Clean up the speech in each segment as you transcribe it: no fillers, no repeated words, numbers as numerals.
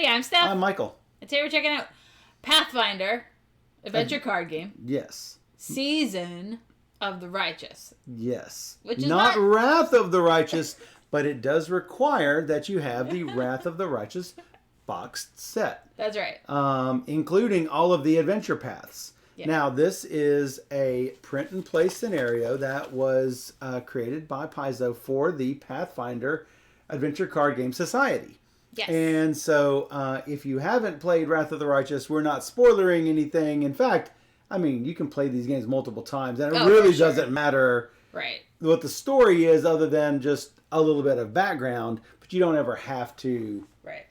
I'm Steph. I'm Michael. And today we're checking out Pathfinder, adventure card game. Yes. Season of the Righteous. Yes. Which is not Wrath of the Righteous, but it does require that you have the Wrath of the Righteous boxed set. That's right. Including all of the adventure paths. Yeah. Now, this is a print and play scenario that was created by Paizo for the Pathfinder Adventure Card Game Society. Yes. And so, if you haven't played Wrath of the Righteous, we're not spoilering anything. In fact, I mean, you can play these games multiple times, and it really doesn't matter what the story is other than just a little bit of background, but you don't ever have to. Right.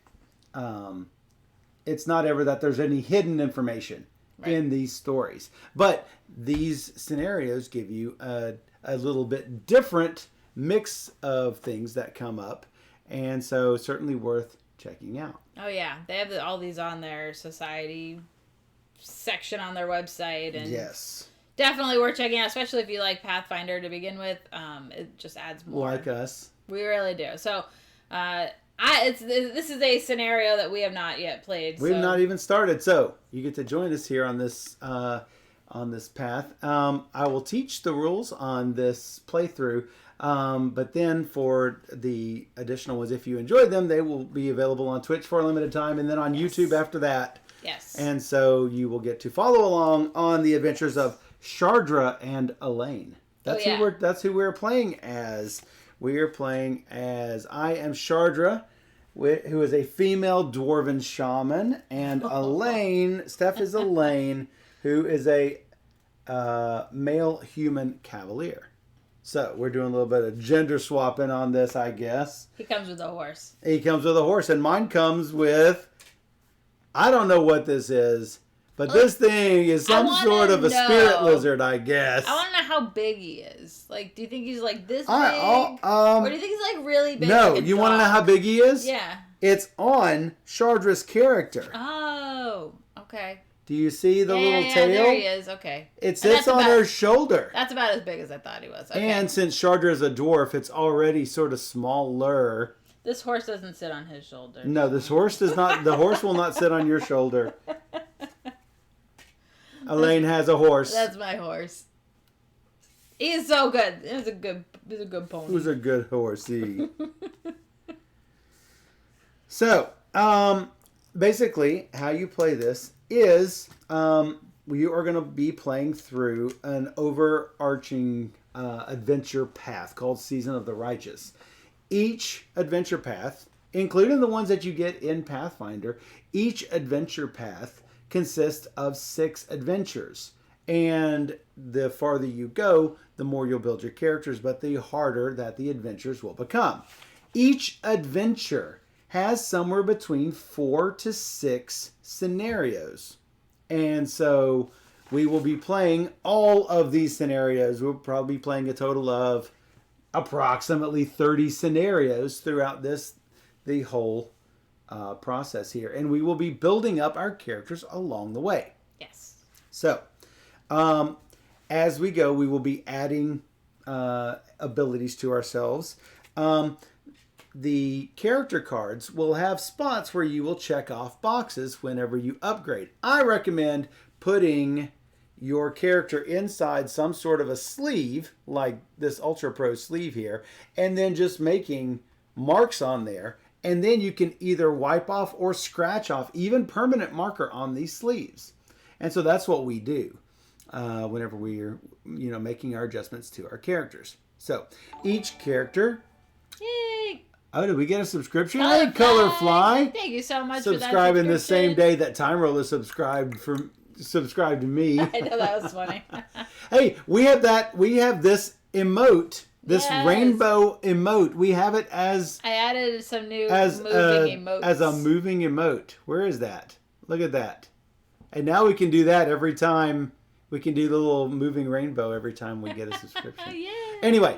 It's not ever that there's any hidden information in these stories. But these scenarios give you a little bit different mix of things that come up. And so certainly worth checking out. Oh, yeah. They have all these on their society section on their website. And yes. Definitely worth checking out, especially if you like Pathfinder to begin with. It just adds more. Like us. We really do. So, this is a scenario that we have not yet played. We've not even started. So, you get to join us here on this path. I will teach the rules on this playthrough. But then for the additional ones, if you enjoyed them, they will be available on Twitch for a limited time and then on YouTube after that. Yes. And so you will get to follow along on the adventures of Shardra and Elaine. That's who we're playing as. We are playing as I am Shardra, who is a female dwarven shaman, and Elaine, Steph is Elaine, who is a male human cavalier. So, we're doing a little bit of gender swapping on this, I guess. He comes with a horse. He comes with a horse, and mine comes with... I don't know what this is, but this thing is some sort of a spirit lizard, I guess. I want to know how big he is. Like, do you think he's like this big? Or do you think he's like really big? No, like you want to know how big he is? Yeah. It's on Shardra's character. Oh, okay. Do you see the little tail? There he is. Okay. It sits on her shoulder. That's about as big as I thought he was. Okay. And since Shardra is a dwarf, it's already sort of smaller. This horse doesn't sit on his shoulder. No, this horse does not. The horse will not sit on your shoulder. Elaine has a horse. That's my horse. He's so good. He's a good pony. Who's a good horsey? So, basically, how you play this is you are going to be playing through an overarching adventure path called Season of the Righteous. Each adventure path, including the ones that you get in Pathfinder, each adventure path consists of 6 adventures. And the farther you go, the more you'll build your characters, but the harder that the adventures will become. Each adventure has somewhere between 4 to 6 scenarios. And so we will be playing all of these scenarios. We'll probably be playing a total of approximately 30 scenarios throughout the whole process here. And we will be building up our characters along the way. Yes. So, as we go, we will be adding abilities to ourselves. The character cards will have spots where you will check off boxes whenever you upgrade. I recommend putting your character inside some sort of a sleeve, like this Ultra Pro sleeve here, and then just making marks on there. And then you can either wipe off or scratch off even permanent marker on these sleeves. And so that's what we do whenever we're making our adjustments to our characters. So each character... Yay! Oh, did we get a subscription? Colorfly. Hey, Colorfly! Thank you so much for that subscribing the same day that Time Roller subscribed to me. I know, that was funny. Hey, we have this emote, this rainbow emote. We have it as... I added some new moving emotes. As a moving emote. Where is that? Look at that. And now we can do that every time. We can do the little moving rainbow every time we get a subscription. Yeah. Anyway,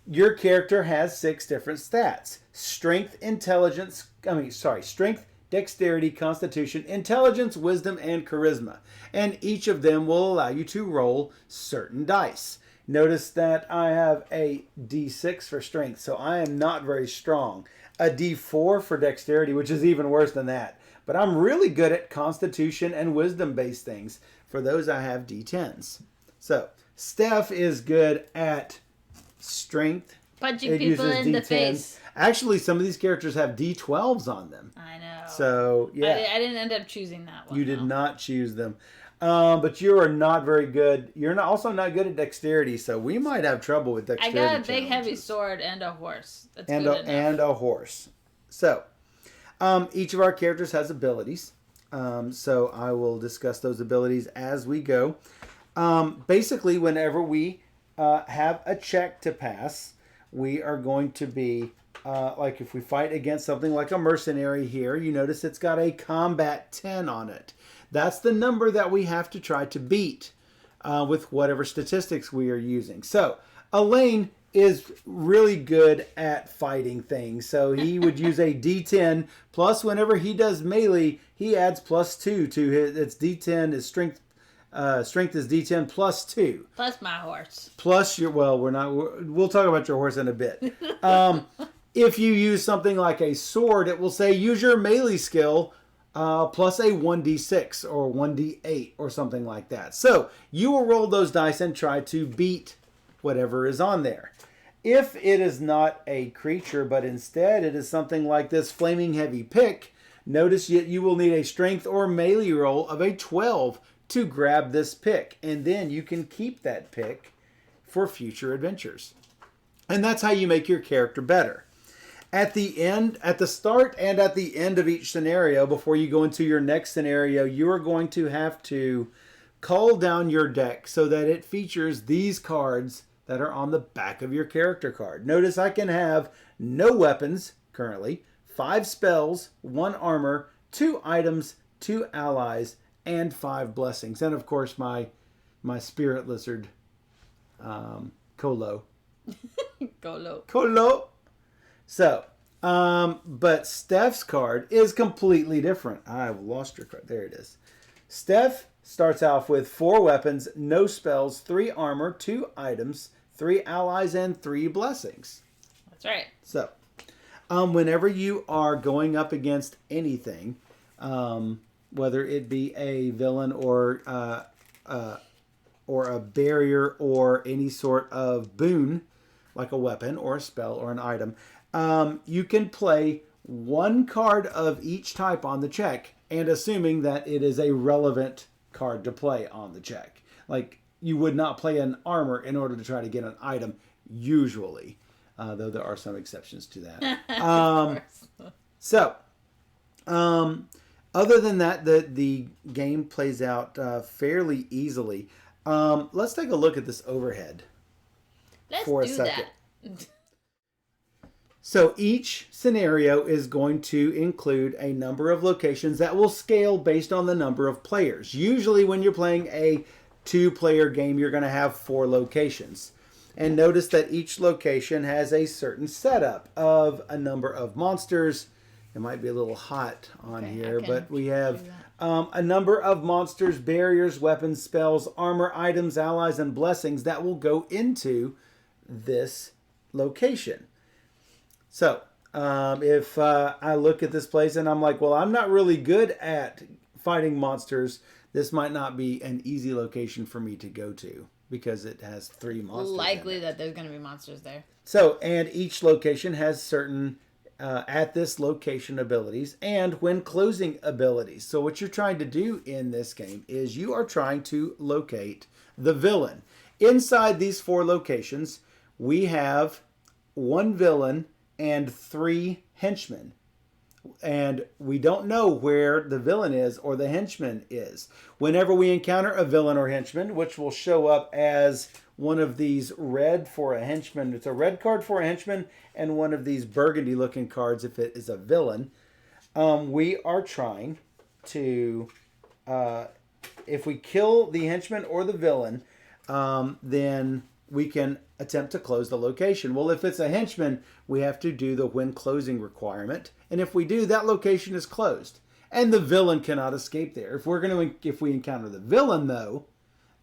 your character has 6 different stats. Strength, dexterity, constitution, intelligence, wisdom, and charisma. And each of them will allow you to roll certain dice. Notice that I have a D6 for strength, so I am not very strong. a D4 for dexterity, which is even worse than that. But I'm really good at constitution and wisdom-based things. For those, I have D10s. So, Steph is good at strength. Punching people in the face. Actually, some of these characters have D12s on them. I know. So, yeah. I didn't end up choosing that one. You did not choose them. But you are not very good. You're also not good at dexterity, so we might have trouble with dexterity. I got a big, heavy sword and a horse. That's and good enough. And a horse. So, each of our characters has abilities. So I will discuss those abilities as we go. Basically, whenever we have a check to pass, we are going to be, like if we fight against something like a mercenary here, you notice it's got a combat 10 on it. That's the number that we have to try to beat with whatever statistics we are using. So, Elaine is really good at fighting things. So he would use a D10, plus whenever he does melee, he adds +2 to his D10. His strength is D10 +2. Plus my horse. Plus your, we'll talk about your horse in a bit. If you use something like a sword, it will say use your melee skill plus a 1d6 or 1d8 or something like that. So you will roll those dice and try to beat whatever is on there. If it is not a creature, but instead it is something like this flaming heavy pick, notice that you will need a strength or melee roll of a 12 to grab this pick. And then you can keep that pick for future adventures. And that's how you make your character better. At the start and at the end of each scenario, before you go into your next scenario, you are going to have to cull down your deck so that it features these cards that are on the back of your character card. Notice I can have no weapons currently, 5 spells, 1 armor, 2 items, 2 allies, and 5 blessings. And of course my spirit lizard, Colo. Colo. So, but Steph's card is completely different. I've lost your card. There it is. Steph starts off with 4 weapons, no spells, 3 armor, 2 items, 3 allies, and 3 blessings. That's right. So, whenever you are going up against anything, whether it be a villain or a barrier or any sort of boon, like a weapon or a spell or an item, you can play 1 card of each type on the check, and assuming that it is a relevant card to play on the check. Like, you would not play an armor in order to try to get an item, usually, though there are some exceptions to that. Other than that, the game plays out fairly easily. Let's take a look at this overhead. Let's for a do second. that. So each scenario is going to include a number of locations that will scale based on the number of players. Usually when you're playing a 2-player game, you're going to have 4 locations. And notice that each location has a certain setup of a number of monsters. It might be a little hot on here, but we have a number of monsters, barriers, weapons, spells, armor, items, allies, and blessings that will go into this location. So, if I look at this place and I'm like, well, I'm not really good at fighting monsters, this might not be an easy location for me to go to because it has 3 monsters. Likely that there's going to be monsters there. So, and each location has certain at this location abilities and when closing abilities. So what you're trying to do in this game is you are trying to locate the villain. Inside these 4 locations, we have 1 villain and 3 henchmen. And we don't know where the villain is or the henchman is. Whenever we encounter a villain or henchman, which will show up as one of these red for a henchman, it's a red card for a henchman, and one of these burgundy looking cards if it is a villain, we are trying to, if we kill the henchman or the villain, then we can attempt to close the location. Well, if it's a henchman, we have to do the when closing requirement. And if we do, that location is closed. And the villain cannot escape there. If we encounter the villain, though,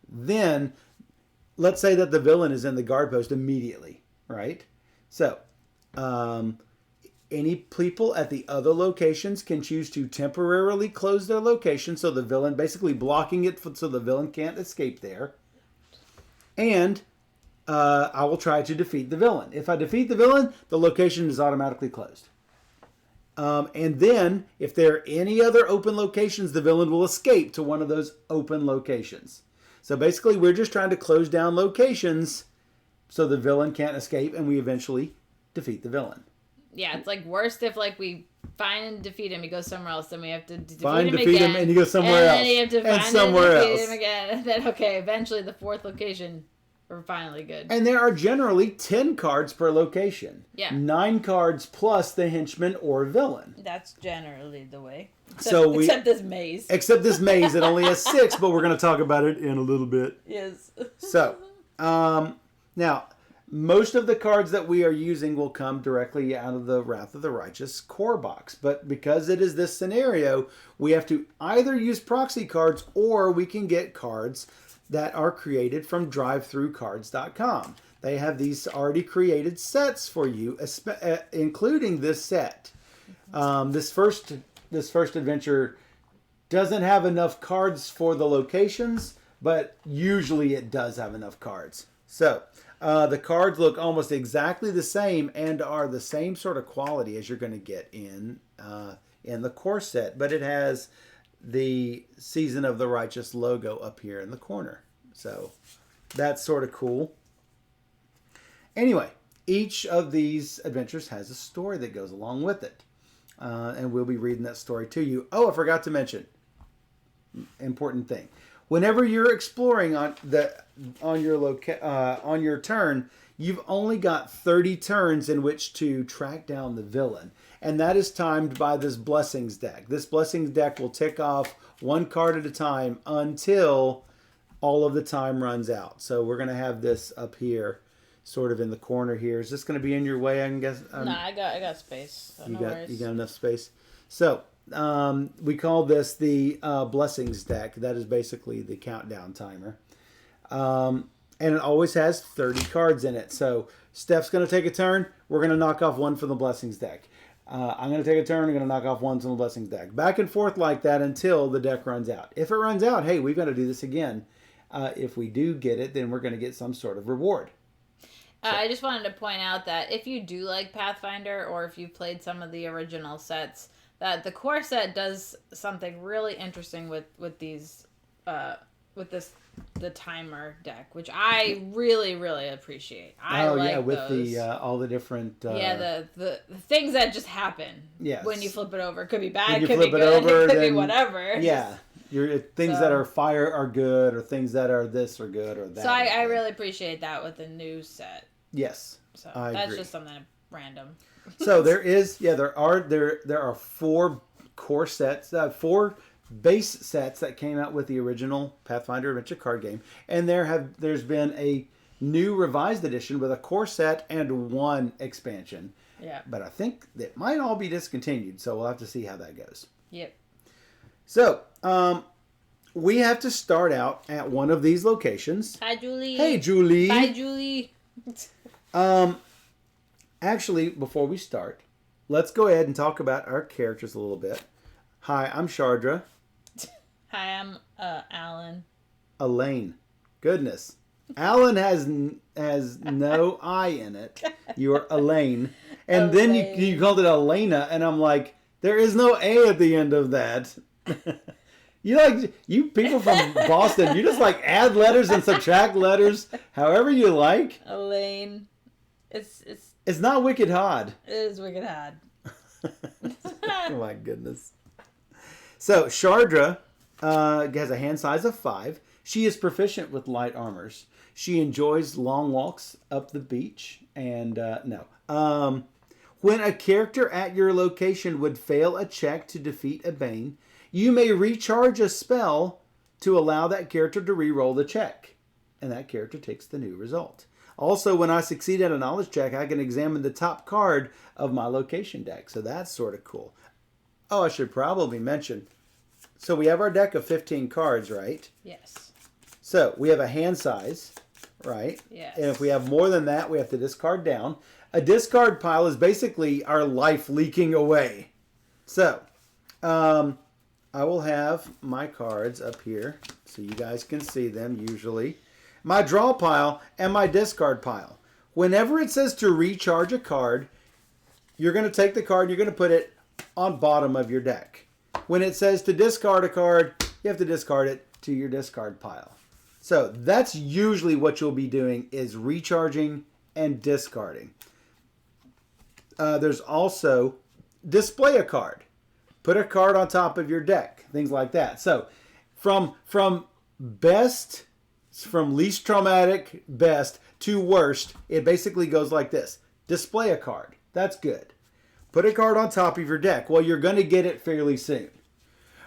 then let's say that the villain is in the guard post immediately, right? So, Any people at the other locations can choose to temporarily close their location, so the villain, basically blocking it so the villain can't escape there. And I will try to defeat the villain. If I defeat the villain, the location is automatically closed. And then, if there are any other open locations, the villain will escape to one of those open locations. So basically, we're just trying to close down locations so the villain can't escape, and we eventually defeat the villain. Yeah, it's like worst if like we find and defeat him, he goes somewhere else, then we have to defeat him again, and he goes somewhere else. And then you have to find somewhere and defeat else. him again. And then, okay, eventually the fourth location, we're finally good. And there are generally 10 cards per location. Yeah. 9 cards plus the henchman or villain. That's generally the way. Except this maze. Except this maze, it only has 6, but we're going to talk about it in a little bit. Yes. So, now, most of the cards that we are using will come directly out of the Wrath of the Righteous core box. But because it is this scenario, we have to either use proxy cards or we can get cards that are created from drivethroughcards.com. They have these already created sets for you, including this set. This first adventure doesn't have enough cards for the locations, but usually it does have enough cards. So, the cards look almost exactly the same and are the same sort of quality as you're going to get in the core set, but it has the Season of the Righteous logo up here in the corner. So that's sort of cool. Anyway, each of these adventures has a story that goes along with it. And we'll be reading that story to you. Oh, I forgot to mention, important thing. Whenever you're exploring on your turn, you've only got 30 turns in which to track down the villain. And that is timed by this Blessings deck. This Blessings deck will tick off 1 card at a time until all of the time runs out. So we're going to have this up here, sort of in the corner here. Is this going to be in your way, I guess? No, I got space. So you got enough space. So we call this the Blessings deck. That is basically the countdown timer. And it always has 30 cards in it. So Steph's going to take a turn. We're going to knock off 1 from the Blessings deck. I'm going to take a turn. I'm going to knock off 1 from the Blessings deck. Back and forth like that until the deck runs out. If it runs out, hey, we've got to do this again. If we do get it, then we're going to get some sort of reward. I just wanted to point out that if you do like Pathfinder, or if you've played some of the original sets, that the core set does something really interesting with the timer deck, which I really, really appreciate. With those. the all the different the things that just happen. Yes. When you flip it over, it could be bad, it could be good, it could be whatever. Yeah. Things that are fire are good, or things that are this are good, or that. So I really appreciate that with the new set. Yes, so I that's agree. just something random. So there are 4 core sets, 4 base sets that came out with the original Pathfinder Adventure card game, and there's been a new revised edition with a core set and 1 expansion. Yeah. But I think that might all be discontinued, so we'll have to see how that goes. Yep. So, we have to start out at one of these locations. Hi, Julie. Hey, Julie. Bye, Julie. Actually, before we start, let's go ahead and talk about our characters a little bit. Hi, I'm Shardra. Hi, I'm Alan. Elaine. Goodness. Alan has no I in it. You are Elaine. And then you called it Elena, and I'm like, there is no A at the end of that. You people from Boston, you just like add letters and subtract letters however you like. Elaine. It's not wicked hard. It is wicked hard. Oh my goodness. So Shardra has a hand size of 5. She is proficient with light armors. She enjoys long walks up the beach. And when a character at your location would fail a check to defeat a Bane, you may recharge a spell to allow that character to re-roll the check. And that character takes the new result. Also, when I succeed at a knowledge check, I can examine the top card of my location deck. So that's sort of cool. Oh, I should probably mention. So we have our deck of 15 cards, right? Yes. So we have a hand size right? Yes. And if we have more than that, we have to discard down. A discard pile is basically our life leaking away. So, I will have my cards up here so you guys can see them usually. My draw pile and my discard pile. Whenever it says to recharge a card, you're going to take the card, you're going to put it on bottom of your deck. When it says to discard a card, you have to discard it to your discard pile. So that's usually what you'll be doing, is recharging and discarding. There's also display a card. Put a card on top of your deck. Things like that. So from least traumatic, best, to worst, it basically goes like this. Display a card. That's good. Put a card on top of your deck. Well, you're going to get it fairly soon.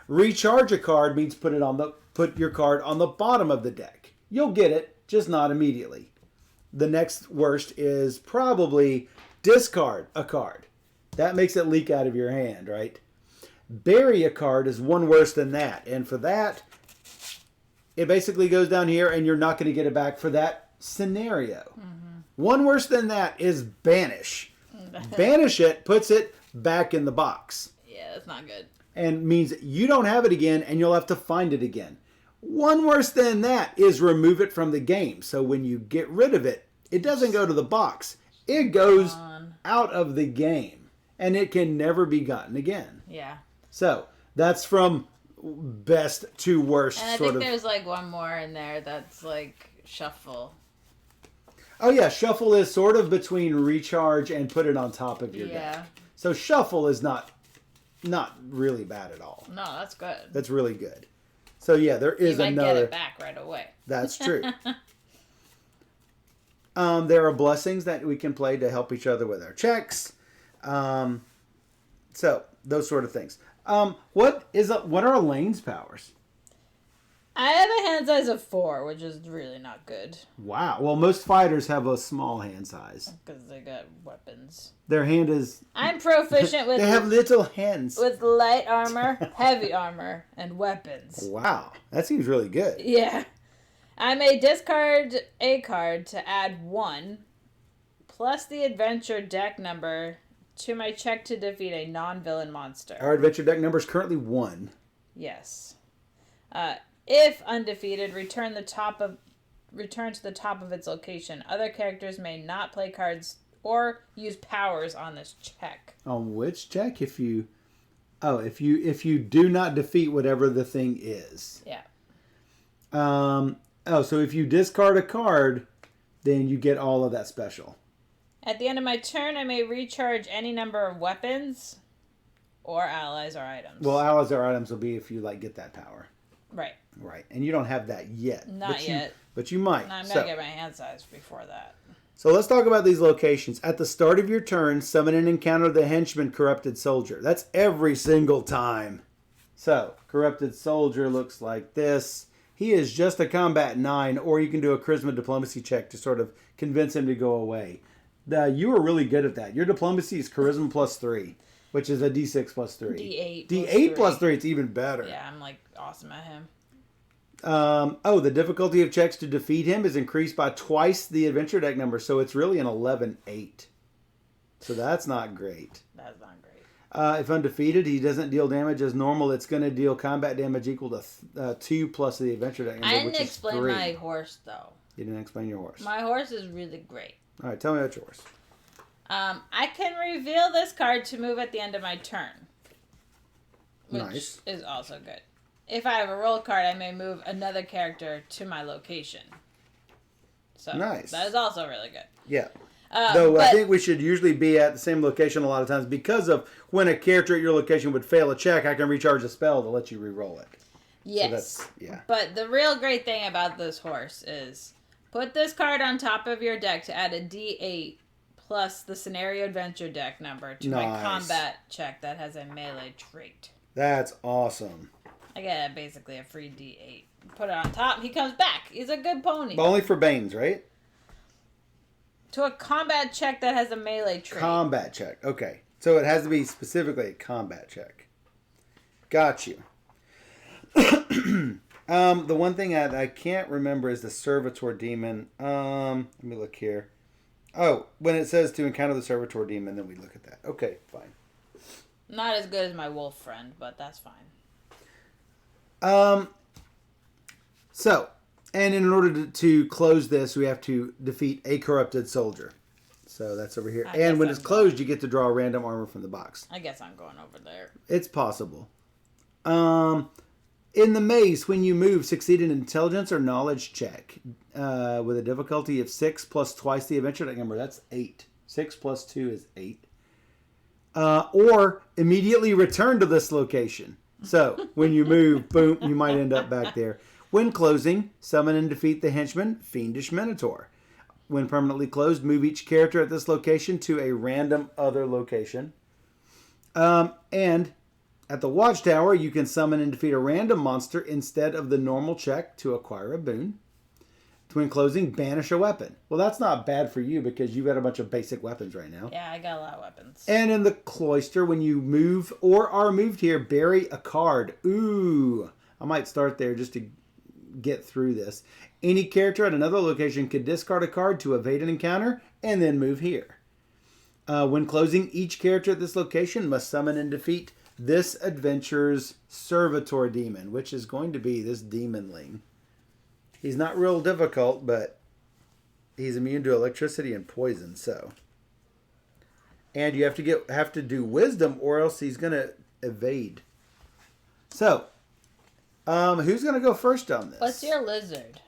Recharge a card means put your card on the bottom of the deck. You'll get it, just not immediately. The next worst is probably discard a card. That makes it leak out of your hand, right? Bury a card is one worse than that. And for that, it basically goes down here and you're not going to get it back for that scenario. Mm-hmm. One worse than that is banish. Banish it, puts it back in the box. Yeah, that's not good. And means you don't have it again and you'll have to find it again. One worse than that is remove it from the game. So when you get rid of it, it doesn't go to the box. It goes out of the game. And it can never be gotten again. Yeah. So that's from best to worst. And I think there's like one more in there that's like shuffle. Oh yeah, shuffle is sort of between recharge and put it on top of your deck. So shuffle is not really bad at all. No, that's good. That's really good. So yeah, there is another. You might get it back right away. That's true. There are blessings that we can play to help each other with our checks. So those sort of things. What are Elaine's powers? I have a hand size of 4, which is really not good. Wow. Well, most fighters have a small hand size. Because they got weapons. Their hand is... I'm proficient with... They have little hands. With light armor, heavy armor, and weapons. Wow. That seems really good. Yeah. I may discard a card to add 1, plus the adventure deck number to my check to defeat a non-villain monster. Our adventure deck number is currently 1. Yes. If undefeated, return to the top of its location. Other characters may not play cards or use powers on this check. On which check? If you do not defeat whatever the thing is. Yeah. So if you discard a card, then you get all of that special. At the end of my turn, I may recharge any number of weapons or allies or items. Well, allies or items will be if you get that power. Right. Right. And you don't have that yet. Not yet. But you might. No, I'm going to get my hand size before that. So let's talk about these locations. At the start of your turn, summon and encounter the henchman Corrupted Soldier. That's every single time. So, Corrupted Soldier looks like this. He is just a combat 9, or you can do a charisma diplomacy check to sort of convince him to go away. You were really good at that. Your diplomacy is charisma plus 3, which is a d6 plus 3. D8 D8 plus 3, it's even better. Yeah, I'm awesome at him. The difficulty of checks to defeat him is increased by twice the adventure deck number, so it's really an 11-8. So that's not great. That's not great. If undefeated, he doesn't deal damage as normal. It's going to deal combat damage equal to 2 plus the adventure deck number, which is 3. I didn't explain my horse, though. You didn't explain your horse. My horse is really great. All right, tell me about your horse. I can reveal this card to move at the end of my turn, which is also good. If I have a roll card, I may move another character to my location. So nice. That is also really good. Yeah. I think we should usually be at the same location a lot of times because of when a character at your location would fail a check, I can recharge a spell to let you re-roll it. Yes. So but the real great thing about this horse is put this card on top of your deck to add a D8 plus the scenario adventure deck number to my combat check that has a melee trait. That's awesome. I get basically a free D8. Put it on top. He comes back. He's a good pony. But only for Banes, right? To a combat check that has a melee trait. Combat check. Okay. So it has to be specifically a combat check. Got you. The one thing I can't remember is the Servitor Demon. Let me look here. Oh, when it says to encounter the Servitor Demon, then we look at that. Okay, fine. Not as good as my wolf friend, but that's fine. So, and in order to close this, we have to defeat a corrupted soldier. So that's over here. And when it's closed, you get to draw a random armor from the box. I guess I'm going over there. It's possible. In the maze, when you move, succeed in intelligence or knowledge check with a difficulty of 6 plus twice the adventure deck number. That's 8. 6 plus 2 is 8. Or immediately return to this location. So when you move, boom, you might end up back there. When closing, summon and defeat the henchman, Fiendish Minotaur. When permanently closed, move each character at this location to a random other location. And at the Watchtower, you can summon and defeat a random monster instead of the normal check to acquire a boon. When closing, banish a weapon. Well, that's not bad for you because you've got a bunch of basic weapons right now. Yeah, I got a lot of weapons. And in the Cloister, when you move or are moved here, bury a card. Ooh, I might start there just to get through this. Any character at another location could discard a card to evade an encounter and then move here. When closing, each character at this location must summon and defeat this adventure's Servitor Demon, which is going to be this demonling. He's not real difficult, but he's immune to electricity and poison, so. And you have to do wisdom or else he's going to evade. So, who's going to go first on this? What's your lizard?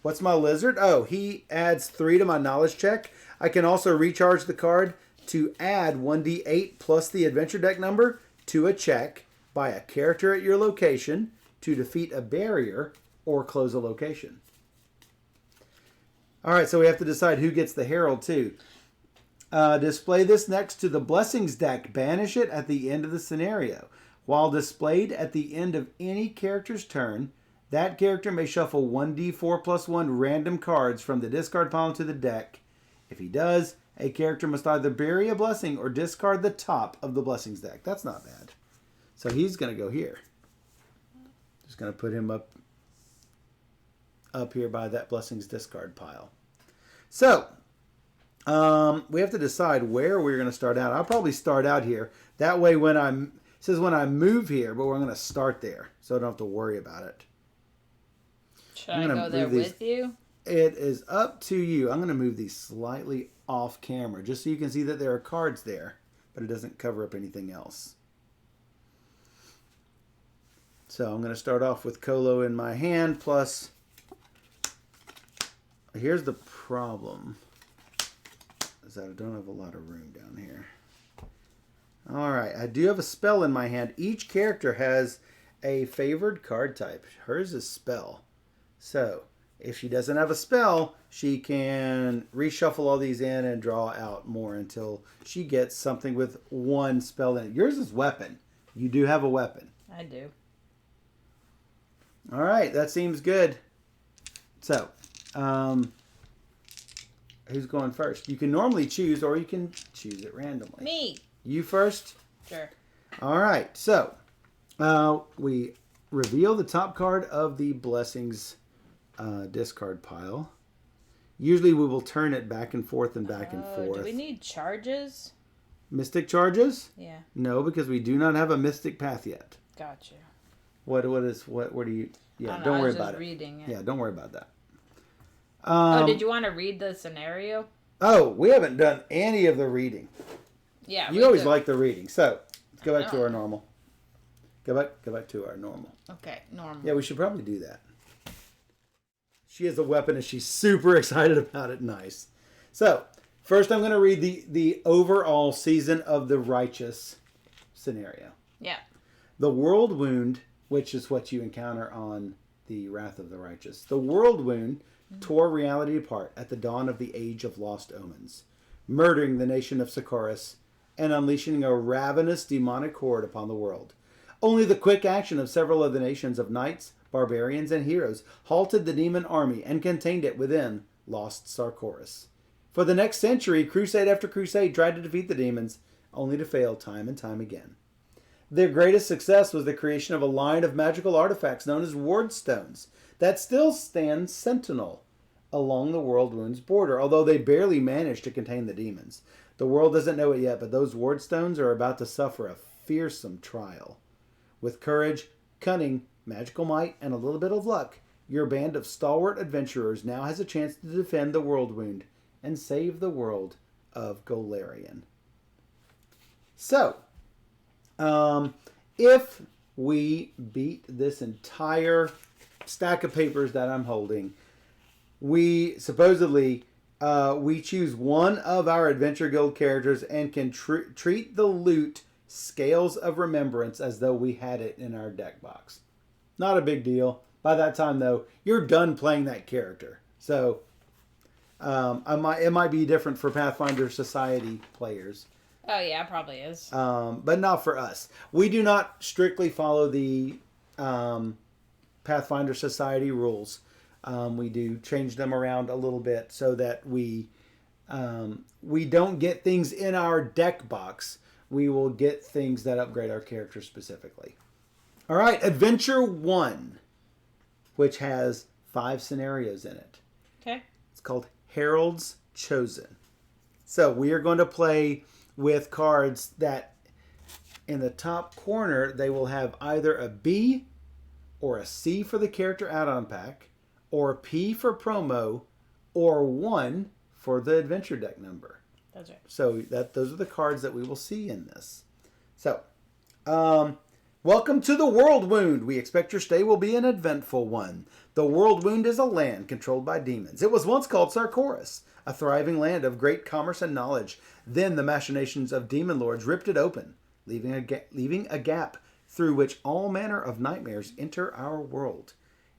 What's my lizard? Oh, he adds 3 to my knowledge check. I can also recharge the card to add 1d8 plus the adventure deck number to a check by a character at your location to defeat a barrier or close a location. All right, so we have to decide who gets the Herald too. Display this next to the Blessings deck. Banish it at the end of the scenario. While displayed at the end of any character's turn, that character may shuffle 1d4 plus 1 random cards from the discard pile to the deck. If he does, a character must either bury a blessing or discard the top of the Blessings deck. That's not bad. So he's going to go here. Just going to put him up here by that Blessings discard pile. So, we have to decide where we're going to start out. I'll probably start out here. That way when it says when I move here, but we're going to start there. So I don't have to worry about it. Should I go there with you? It is up to you. I'm going to move these slightly off camera just so you can see that there are cards there, but it doesn't cover up anything else. So I'm going to start off with Colo in my hand plus... Here's the problem. Is that I don't have a lot of room down here. Alright, I do have a spell in my hand. Each character has a favored card type. Hers is spell. So, if she doesn't have a spell, she can reshuffle all these in and draw out more until she gets something with one spell in it. Yours is weapon. You do have a weapon. I do. Alright, that seems good. So, who's going first? You can normally choose, or you can choose it randomly. Me. You first? Sure. All right. So, we reveal the top card of the Blessings discard pile. Usually we will turn it back and forth and back and forth. Do we need charges? Mystic charges? Yeah. No, because we do not have a Mystic Path yet. Gotcha. What do you... Yeah, don't worry about it. Reading it. Yeah, don't worry about that. Did you want to read the scenario? Oh, we haven't done any of the reading. Yeah. You always like the reading. So, let's go back to our normal. Go back to our normal. Okay, normal. Yeah, we should probably do that. She has a weapon and she's super excited about it. Nice. So, first I'm going to read the overall Season of the Righteous scenario. Yeah. The World Wound, which is what you encounter on the Wrath of the Righteous. The World Wound tore reality apart at the dawn of the Age of Lost Omens, murdering the nation of Socorus and unleashing a ravenous demonic horde upon the world. Only the quick action of several of the nations of knights, barbarians, and heroes halted the demon army and contained it within Lost Sarkoris. For the next century, crusade after crusade tried to defeat the demons, only to fail time and time again. Their greatest success was the creation of a line of magical artifacts known as ward stones that still stand sentinel along the World Wound's border, although they barely managed to contain the demons. The world doesn't know it yet, but those ward stones are about to suffer a fearsome trial. With courage, cunning, magical might, and a little bit of luck, your band of stalwart adventurers now has a chance to defend the World Wound and save the world of Golarion. So, if we beat this entire stack of papers that I'm holding, we supposedly we choose one of our Adventure Guild characters and can treat the loot Scales of Remembrance as though we had it in our deck box. Not a big deal. By that time, though, you're done playing that character. So, it might be different for Pathfinder Society players. Oh, yeah, it probably is. But not for us. We do not strictly follow the Pathfinder Society rules. We do change them around a little bit so that we don't get things in our deck box. We will get things that upgrade our character specifically. All right, Adventure 1, which has 5 scenarios in it. Okay. It's called Herald's Chosen. So we are going to play with cards that in the top corner, they will have either a B or a C for the character add-on pack, or a P for promo, or 1 for the adventure deck number. That's right. So those are the cards that we will see in this. So, welcome to the World Wound. We expect your stay will be an eventful one. The World Wound is a land controlled by demons. It was once called Sarkoris, a thriving land of great commerce and knowledge. Then the machinations of demon lords ripped it open, leaving a gap through which all manner of nightmares enter our world.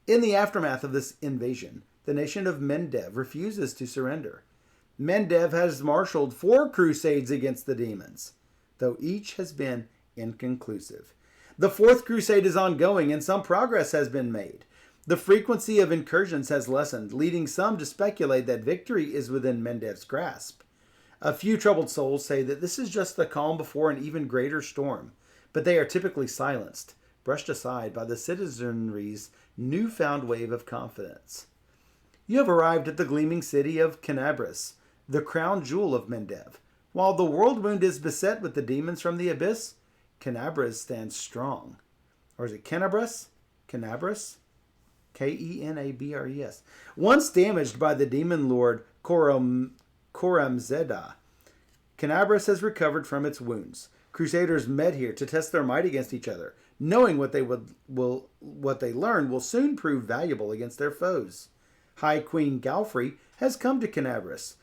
In the aftermath of this invasion, the nation of Mendev refuses to surrender. Mendev has marshaled 4 crusades against the demons, though each has been inconclusive. The 4th crusade is ongoing and some progress has been made. The frequency of incursions has lessened, leading some to speculate that victory is within Mendev's grasp. A few troubled souls say that this is just the calm before an even greater storm, but they are typically silenced, brushed aside by the citizenry's newfound wave of confidence. You have arrived at the gleaming city of Canabras, the crown jewel of Mendev. While the World Wound is beset with the demons from the abyss, Canabras stands strong. Or is it Canabras? Canabras? Kenabres. Once damaged by the demon lord Koramzeda, Canabras has recovered from its wounds. Crusaders met here to test their might against each other, knowing what they learned will soon prove valuable against their foes. High Queen Galfrey has come to Canabras,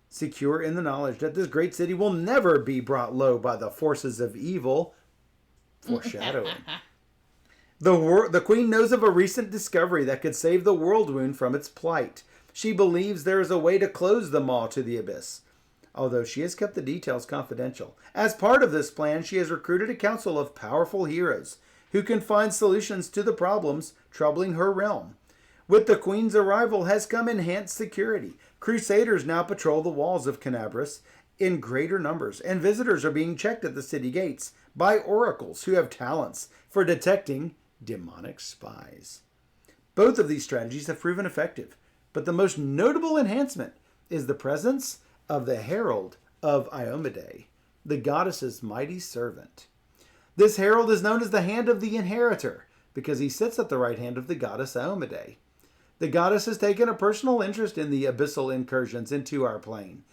secure in the knowledge that this great city will never be brought low by the forces of evil. Foreshadowing. The Queen knows of a recent discovery that could save the World Wound from its plight. She believes there is a way to close the maw to the abyss, although she has kept the details confidential. As part of this plan, she has recruited a council of powerful heroes who can find solutions to the problems troubling her realm. With the Queen's arrival has come enhanced security. Crusaders now patrol the walls of Canabras in greater numbers, and visitors are being checked at the city gates by oracles who have talents for detecting demonic spies. Both of these strategies have proven effective, but the most notable enhancement is the presence of the Herald of Iomade, the goddess's mighty servant. This herald is known as the Hand of the Inheritor because he sits at the right hand of the goddess Iomade. The goddess has taken a personal interest in the abyssal incursions into our plane,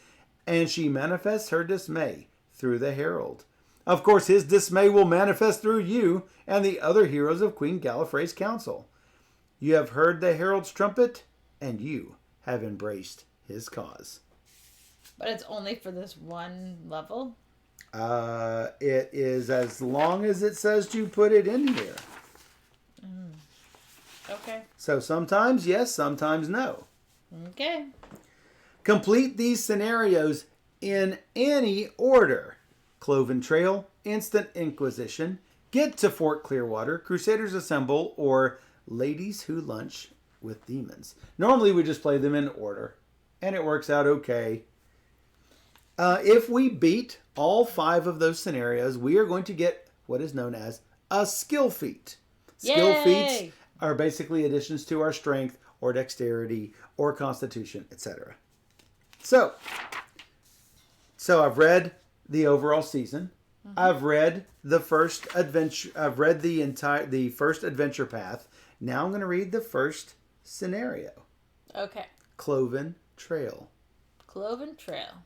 and she manifests her dismay through the herald. Of course, his dismay will manifest through you and the other heroes of Queen Gallifrey's council. You have heard the herald's trumpet, and you have embraced his cause. But it's only for this one level? It is as long as it says to put it in here. Okay. So sometimes yes, sometimes no. Okay. Complete these scenarios in any order. Cloven Trail, Instant Inquisition, Get to Fort Clearwater, Crusaders Assemble, or Ladies Who Lunch with Demons. Normally we just play them in order, and it works out okay. If we beat all 5 of those scenarios, we are going to get what is known as a skill feat. Skill feats are basically additions to our strength or dexterity or constitution, etc. So I've read the overall season. Mm-hmm. I've read the first adventure. I've read the first adventure path. Now I'm going to read the first scenario. Okay. Cloven Trail. Cloven Trail.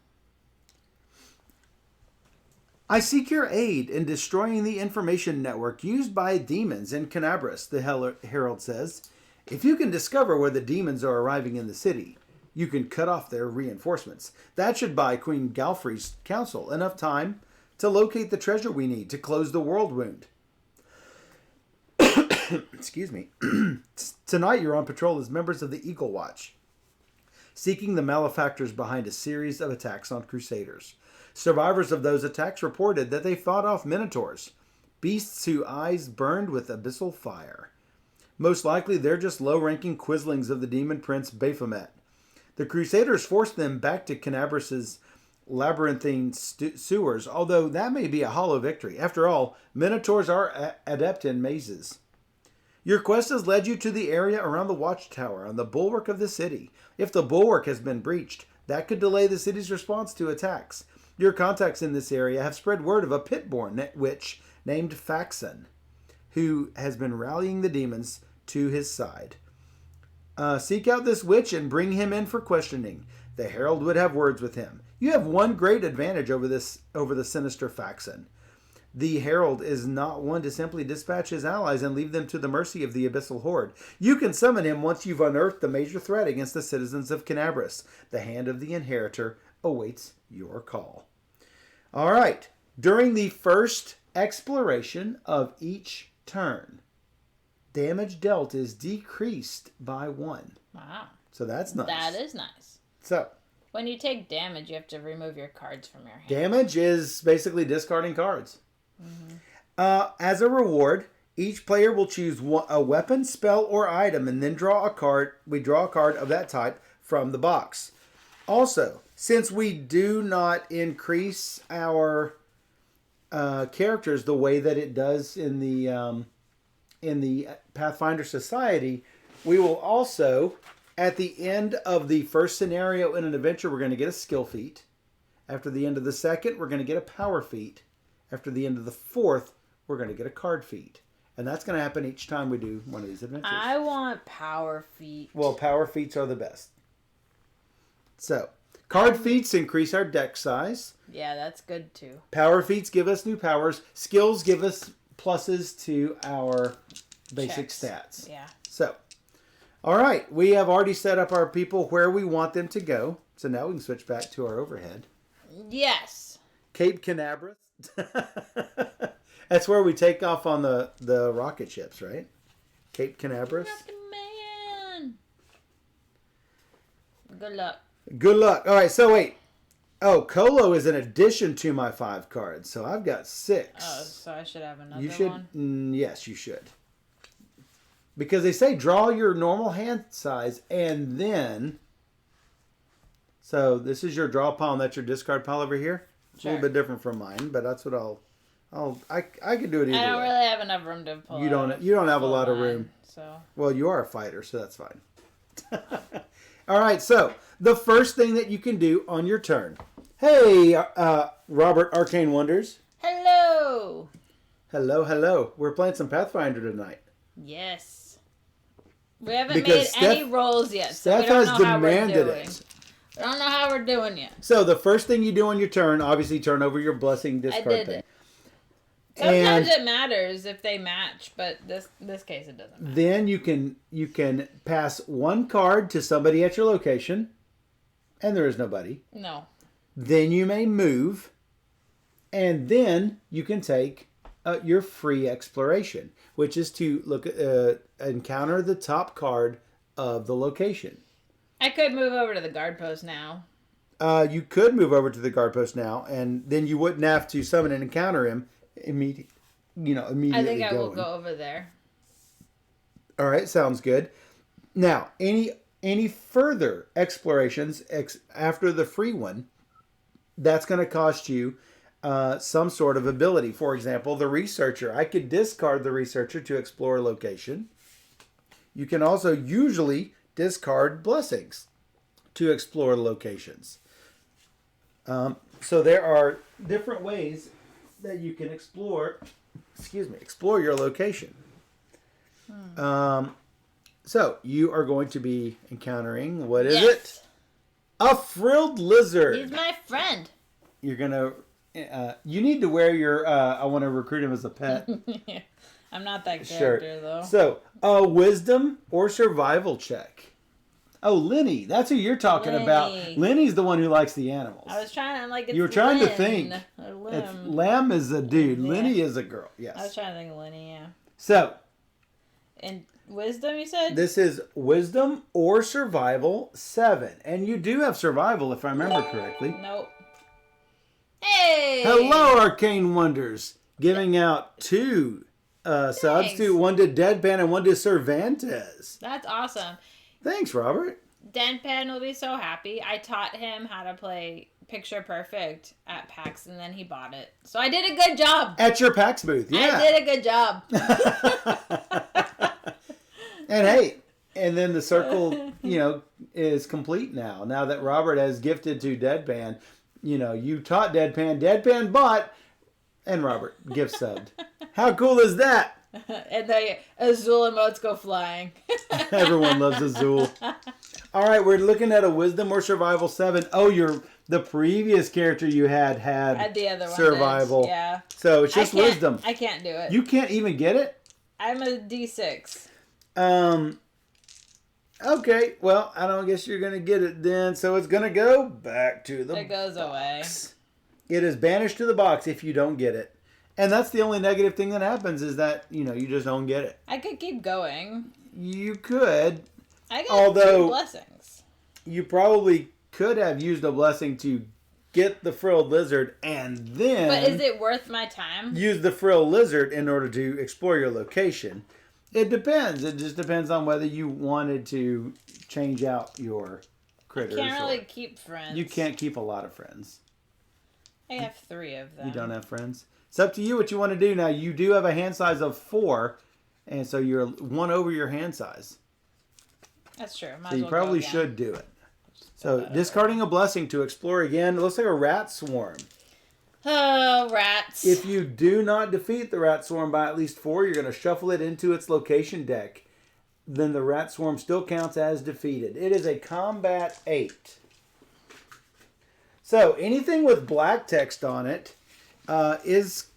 I seek your aid in destroying the information network used by demons in Canabras, the Herald says. If you can discover where the demons are arriving in the city, you can cut off their reinforcements. That should buy Queen Galfrey's council enough time to locate the treasure we need to close the world wound. Excuse me. Tonight you're on patrol as members of the Eagle Watch, seeking the malefactors behind a series of attacks on Crusaders. Survivors of those attacks reported that they fought off Minotaurs, beasts whose eyes burned with abyssal fire. Most likely they're just low-ranking quislings of the demon prince Baphomet. The Crusaders forced them back to Canabras's labyrinthine sewers, although that may be a hollow victory. After all, Minotaurs are adept in mazes. Your quest has led you to the area around the watchtower on the bulwark of the city. If the bulwark has been breached, that could delay the city's response to attacks. Your contacts in this area have spread word of a pit-born witch named Faxon, who has been rallying the demons to his side. Seek out this witch and bring him in for questioning. The Herald would have words with him. You have one great advantage over the sinister Faxon. The Herald is not one to simply dispatch his allies and leave them to the mercy of the Abyssal Horde. You can summon him once you've unearthed the major threat against the citizens of Canabras. The hand of the Inheritor awaits your call. All right. During the first exploration of each turn, damage dealt is decreased by 1. Wow. So that's nice. That is nice. So, when you take damage, you have to remove your cards from your hand. Damage is basically discarding cards. Mm-hmm. As a reward, each player will choose a weapon, spell, or item, and then draw a card. We draw a card of that type from the box. Also, since we do not increase our characters the way that it does in the Pathfinder Society, we will also, at the end of the first scenario in an adventure, we're going to get a skill feat. After the end of the second, we're going to get a power feat. After the end of the fourth, we're going to get a card feat. And that's going to happen each time we do one of these adventures. I want power feat. Well, power feats are the best. So, card feats increase our deck size. Yeah, that's good too. Power feats give us new powers. Skills give us pluses to our basic stats. Yeah. So, all right. We have already set up our people where we want them to go. So now we can switch back to our overhead. Yes. Cape Canabras. That's where we take off on the rocket ships, right? Cape Canabras. Rocket Man. Good luck. Good luck. All right, so wait. Oh, Colo is an addition to my 5 cards, so I've got 6. Oh, so I should have another you should, one? Yes, you should. Because they say draw your normal hand size and then... So this is your draw pile and that's your discard pile over here. It's a little bit different from mine, but that's what I can do it either way. I don't really have enough room to pull You don't have a lot of room. So. Well, you are a fighter, so that's fine. All right, so the first thing that you can do on your turn. Hey, Robert Arcane Wonders. Hello. Hello. We're playing some Pathfinder tonight. Yes. We haven't made any rolls yet, so Steph we don't has know how we're demanded doing. it. I don't know how we're doing yet. So the first thing you do on your turn, obviously turn over your blessing discard I did thing. it. Sometimes it matters if they match, but this case it doesn't matter. Then you can pass 1 card to somebody at your location, and there is nobody. No. Then you may move, and then you can take your free exploration, which is to look encounter the top card of the location. I could move over to the guard post now. You could move over to the guard post now, and then you wouldn't have to summon and encounter him immediately. I think I will go over there. All right, sounds good. Now, any further explorations after the free one, that's going to cost you some sort of ability. For example, the researcher. I could discard the researcher to explore a location. You can also usually discard blessings to explore locations. So there are different ways that you can explore your location. So you are going to be encountering, what is it? A frilled lizard. He's my friend. You're going to, you need to wear your, I want to recruit him as a pet. I'm not that character, though. So, a wisdom or survival check. Oh, Lenny. That's who you're talking about. Lenny's the one who likes the animals. I was trying to, like, you were trying to think. Lim. Lamb is a dude. Yeah. Lenny is a girl. Yes. I was trying to think of Lenny, yeah. So. And wisdom, you said? This is wisdom or survival 7. And you do have survival, if I remember correctly. Nope. Hey! Hello, Arcane Wonders. Giving out 2 subs to one to Deadpan and one to Cervantes. That's awesome. Thanks, Robert. Deadpan will be so happy. I taught him how to play Picture Perfect at PAX, and then he bought it. So I did a good job. At your PAX booth, yeah. I did a good job. And hey, and then the circle, is complete now. Now that Robert has gifted to Deadpan, you taught Deadpan, Deadpan bought, and Robert gift subbed. How cool is that? And the Azul emotes go flying. Everyone loves Azul. All right, we're looking at a wisdom or survival 7. Oh, the previous character you had the other one survival. Yeah. So it's just wisdom. I can't do it. You can't even get it? I'm a D6. Okay, well, I don't guess you're going to get it then. So it's going to go back to the box. It goes away. It is banished to the box if you don't get it. And that's the only negative thing that happens is that, you just don't get it. I could keep going. You could. I got 2 blessings. You probably could have used a blessing to get the frilled lizard and then... But is it worth my time? Use the frilled lizard in order to explore your location. It depends. It just depends on whether you wanted to change out your critters. I can't really keep friends. You can't keep a lot of friends. I have 3 of them. You don't have friends? It's up to you what you want to do. Now, you do have a hand size of 4, and so you're 1 over your hand size. That's true. So you probably should do it. So, discarding a blessing to explore again. It looks like a rat swarm. Oh, rats. If you do not defeat the rat swarm by at least 4, you're going to shuffle it into its location deck. Then the rat swarm still counts as defeated. It is a combat 8. So, anything with black text on it is...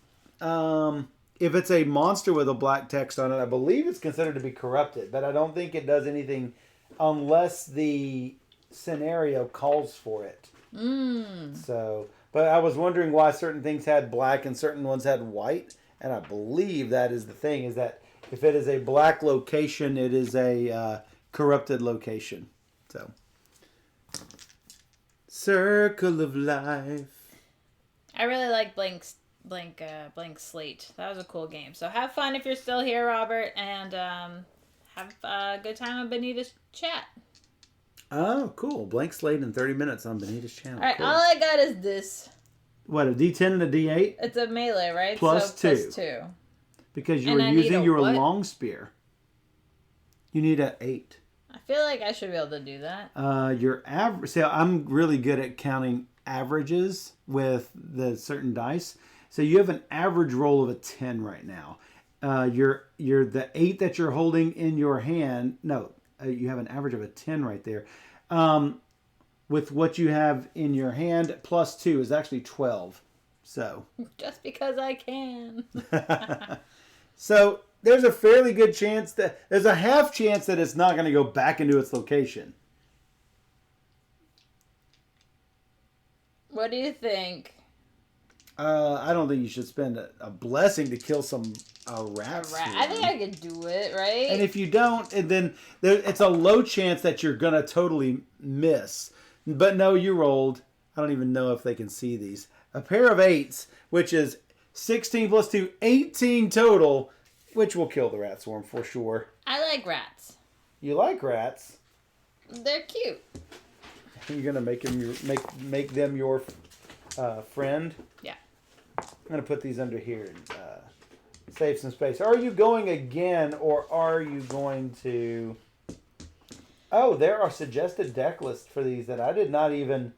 if it's a monster with a black text on it, I believe it's considered to be corrupted. But I don't think it does anything unless the scenario calls for it. So, but I was wondering why certain things had black and certain ones had white. And I believe that is the thing, is that if it is a black location, it is a corrupted location. So, Circle of Life. I really like Blank Slate. That was a cool game. So have fun if you're still here, Robert, and have a good time on Benita's chat. Oh, cool. Blank Slate in 30 minutes on Benita's channel. All right, cool. all I got is this. What, a D10 and a D8? It's a melee, right? Plus 2. Plus 2. Because you were using your long spear. You need an 8. I feel like I should be able to do that. Your average. So I'm really good at counting averages with the certain dice. So you have an average roll of a 10 right now. You're the 8 that you're holding in your hand. No, you have an average of a 10 right there. With what you have in your hand, plus 2 is actually 12. So just because I can. So there's a fairly good chance there's a half chance that it's not going to go back into its location. What do you think? I don't think you should spend a blessing to kill a rat. I think I could do it, right? And if you don't, and then it's a low chance that you're going to totally miss. But no, you rolled. I don't even know if they can see these. A pair of 8s, which is 16 plus 2, 18 total, which will kill the rat swarm for sure. I like rats. You like rats? They're cute. You're gonna make them your friend? Yeah. going to put these under here and save some space. Are you going again, or are you going to... Oh, there are suggested deck lists for these that I did not even...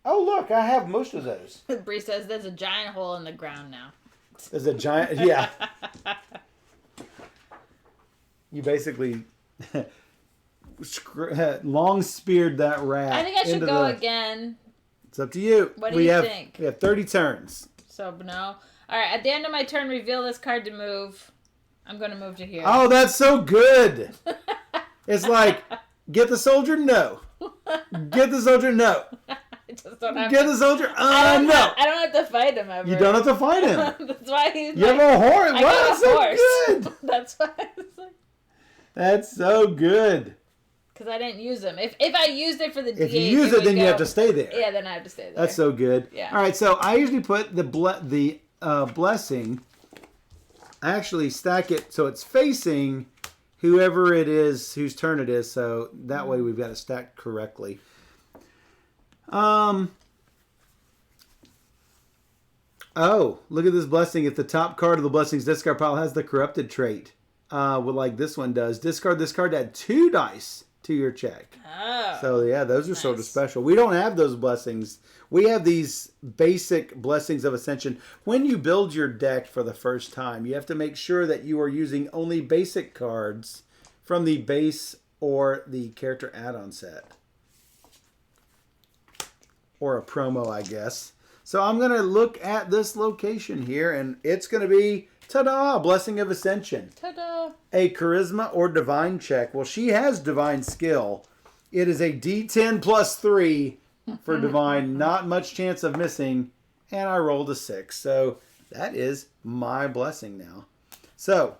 Oh, look, I have most of those. Bree says there's a giant hole in the ground now. There's a giant... Yeah. You basically long speared that rat. I think I should go again. It's up to you. What do you think? We have 30 turns. So, no. All right, at the end of my turn, reveal this card to move. I'm going to move to here. Oh, that's so good. It's like, get the soldier? No. Get the soldier? No. I just don't have Get the soldier? No. I don't have to fight him ever. You don't have to fight him. That's why he's You have a horse? I Wow, got a that's so horse. good. That's why it's like... That's so good. Because I didn't use them. If I used it for the D8, If you use it, then you have to stay there. Yeah, then I have to stay there. That's so good. Yeah. All right, so I usually put the blessing. I actually stack it so it's facing whoever it is whose turn it is. So that way we've got it stacked correctly. Oh, look at this blessing. If the top card of the blessings discard pile has the corrupted trait, like this one does, discard this card to add 2 dice to your check. Oh. So yeah, those are nice. sort of special. We don't have those blessings. We have these basic blessings of Ascension. When you build your deck for the first time, you have to make sure that you are using only basic cards from the base or the character add-on set. Or a promo, I guess. So I'm going to look at this location here, and it's going to be, ta-da, Blessing of Ascension. Ta-da. A charisma or divine check. Well, she has divine skill. It is a D10 plus 3 for divine. Not much chance of missing. And I rolled a 6. So that is my blessing now. So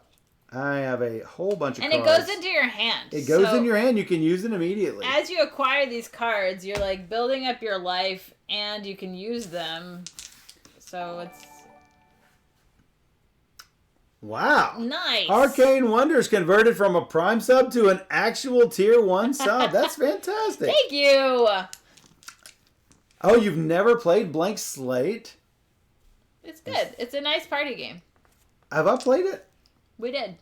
I have a whole bunch of cards. And it goes into your hand. It goes in your hand. You can use it immediately. As you acquire these cards, you're like building up your life and you can use them. So it's... Wow. Nice. Arcane Wonders converted from a Prime sub to an actual Tier 1 sub. That's fantastic. Thank you. Oh, you've never played Blank Slate? It's good. It's a nice party game. Have I played it? We did.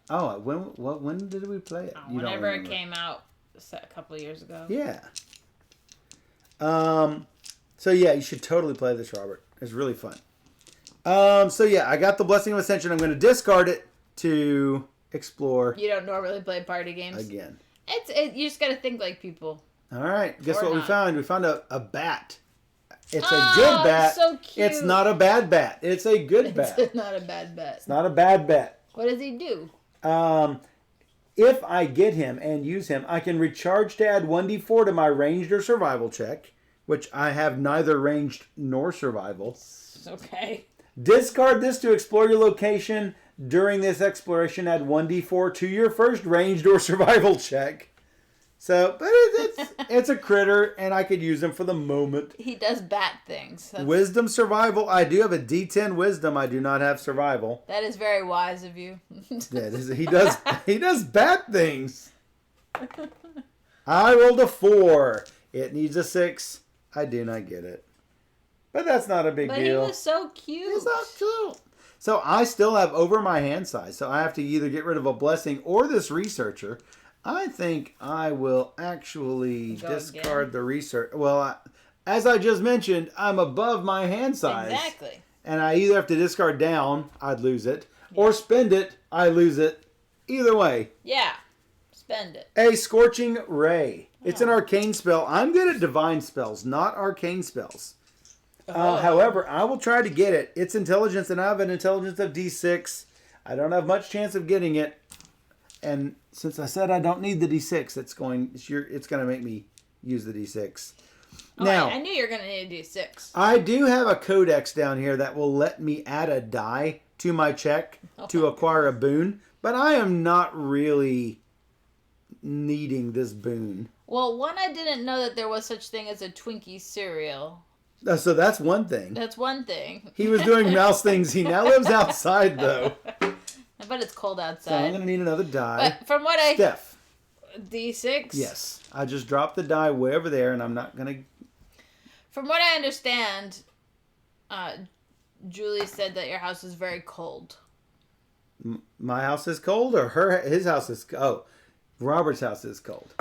Oh, when did we play it? You Whenever it came out a couple of years ago. Yeah. So yeah, you should totally play this, Robert. It's really fun. So yeah, I got the Blessing of Ascension. I'm going to discard it to explore. You don't normally play party games? Again. You just got to think like people. All right. Guess what we found? We found a bat. It's a good bat. So cute. It's not a bad bat. It's a good bat. It's not a bad bat. It's not a bad bat. What does he do? If I get him and use him, I can recharge to add 1d4 to my ranged or survival check, which I have neither ranged nor survival. Okay. Discard this to explore your location. During this exploration, add 1d4 to your first ranged or survival check. So, but it's a critter, and I could use him for the moment. He does bat things. Wisdom, survival. I do have a D10 wisdom. I do not have survival. That is very wise of you. He does bat things. I rolled a 4. It needs a 6. I do not get it. But that's not a big deal. But he was so cute. He's not cute. So I still have over my hand size. So I have to either get rid of a blessing or this researcher. I think I will actually discard the research. Well, as I just mentioned, I'm above my hand size. Exactly. And I either have to discard down, I'd lose it, or spend it, I lose it. Either way. Yeah. Spend it. A Scorching Ray. It's an arcane spell. I'm good at divine spells, not arcane spells. However, I will try to get it. It's intelligence, and I have an intelligence of D6. I don't have much chance of getting it. And since I said I don't need the D6, it's going to make me use the D6. Now, I knew you were going to need a D6. I do have a codex down here that will let me add a die to my check to acquire a boon, but I am not really needing this boon. Well, I didn't know that there was such thing as a Twinkie cereal. So that's one thing. That's one thing. He was doing mouse things. He now lives outside, though. But it's cold outside. So I'm going to need another die. But from what Steph. D6? Yes. I just dropped the die way over there, and I'm not going to... From what I understand, Julie said that your house is very cold. My house is cold, or his house is... Oh, Robert's house is cold.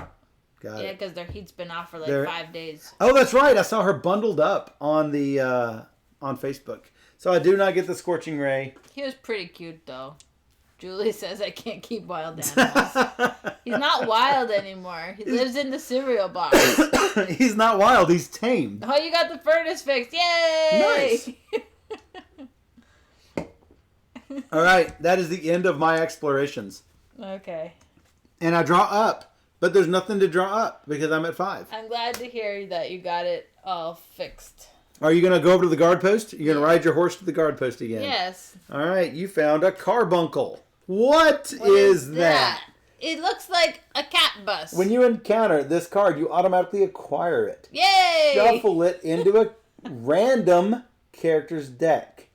Got Yeah, it. because their heat's been off for 5 days. Oh, that's right. I saw her bundled up on the on Facebook. So I do not get the scorching ray. He was pretty cute, though. Julie says I can't keep wild animals. He's not wild anymore. He lives in the cereal box. He's not wild. He's tamed. Oh, you got the furnace fixed. Yay! Nice. All right. That is the end of my explorations. Okay. And I draw up. But there's nothing to draw up because I'm at 5. I'm glad to hear that you got it all fixed. Are you going to go over to the guard post? You're going to ride your horse to the guard post again? Yes. All right. You found a carbuncle. What is that? It looks like a cat bus. When you encounter this card, you automatically acquire it. Yay! Shuffle it into a random character's deck.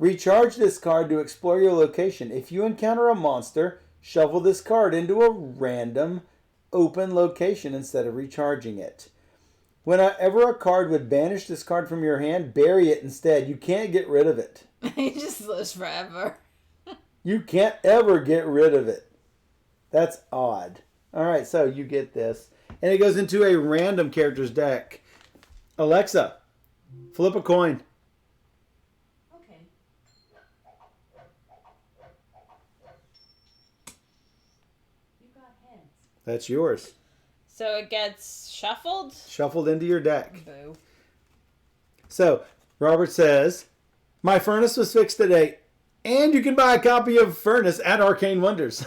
Recharge this card to explore your location. If you encounter a monster, shuffle this card into a random open location instead of recharging it. Whenever a card would banish this card from your hand, bury it instead. You can't get rid of it. He just lives forever. You can't ever get rid of it. That's odd. All right, so you get this. And it goes into a random character's deck. Alexa, flip a coin. Okay. You got heads. That's yours. So it gets shuffled? Shuffled into your deck. Boo. So, Robert says, my furnace was fixed today. And you can buy a copy of Furnace at Arcane Wonders.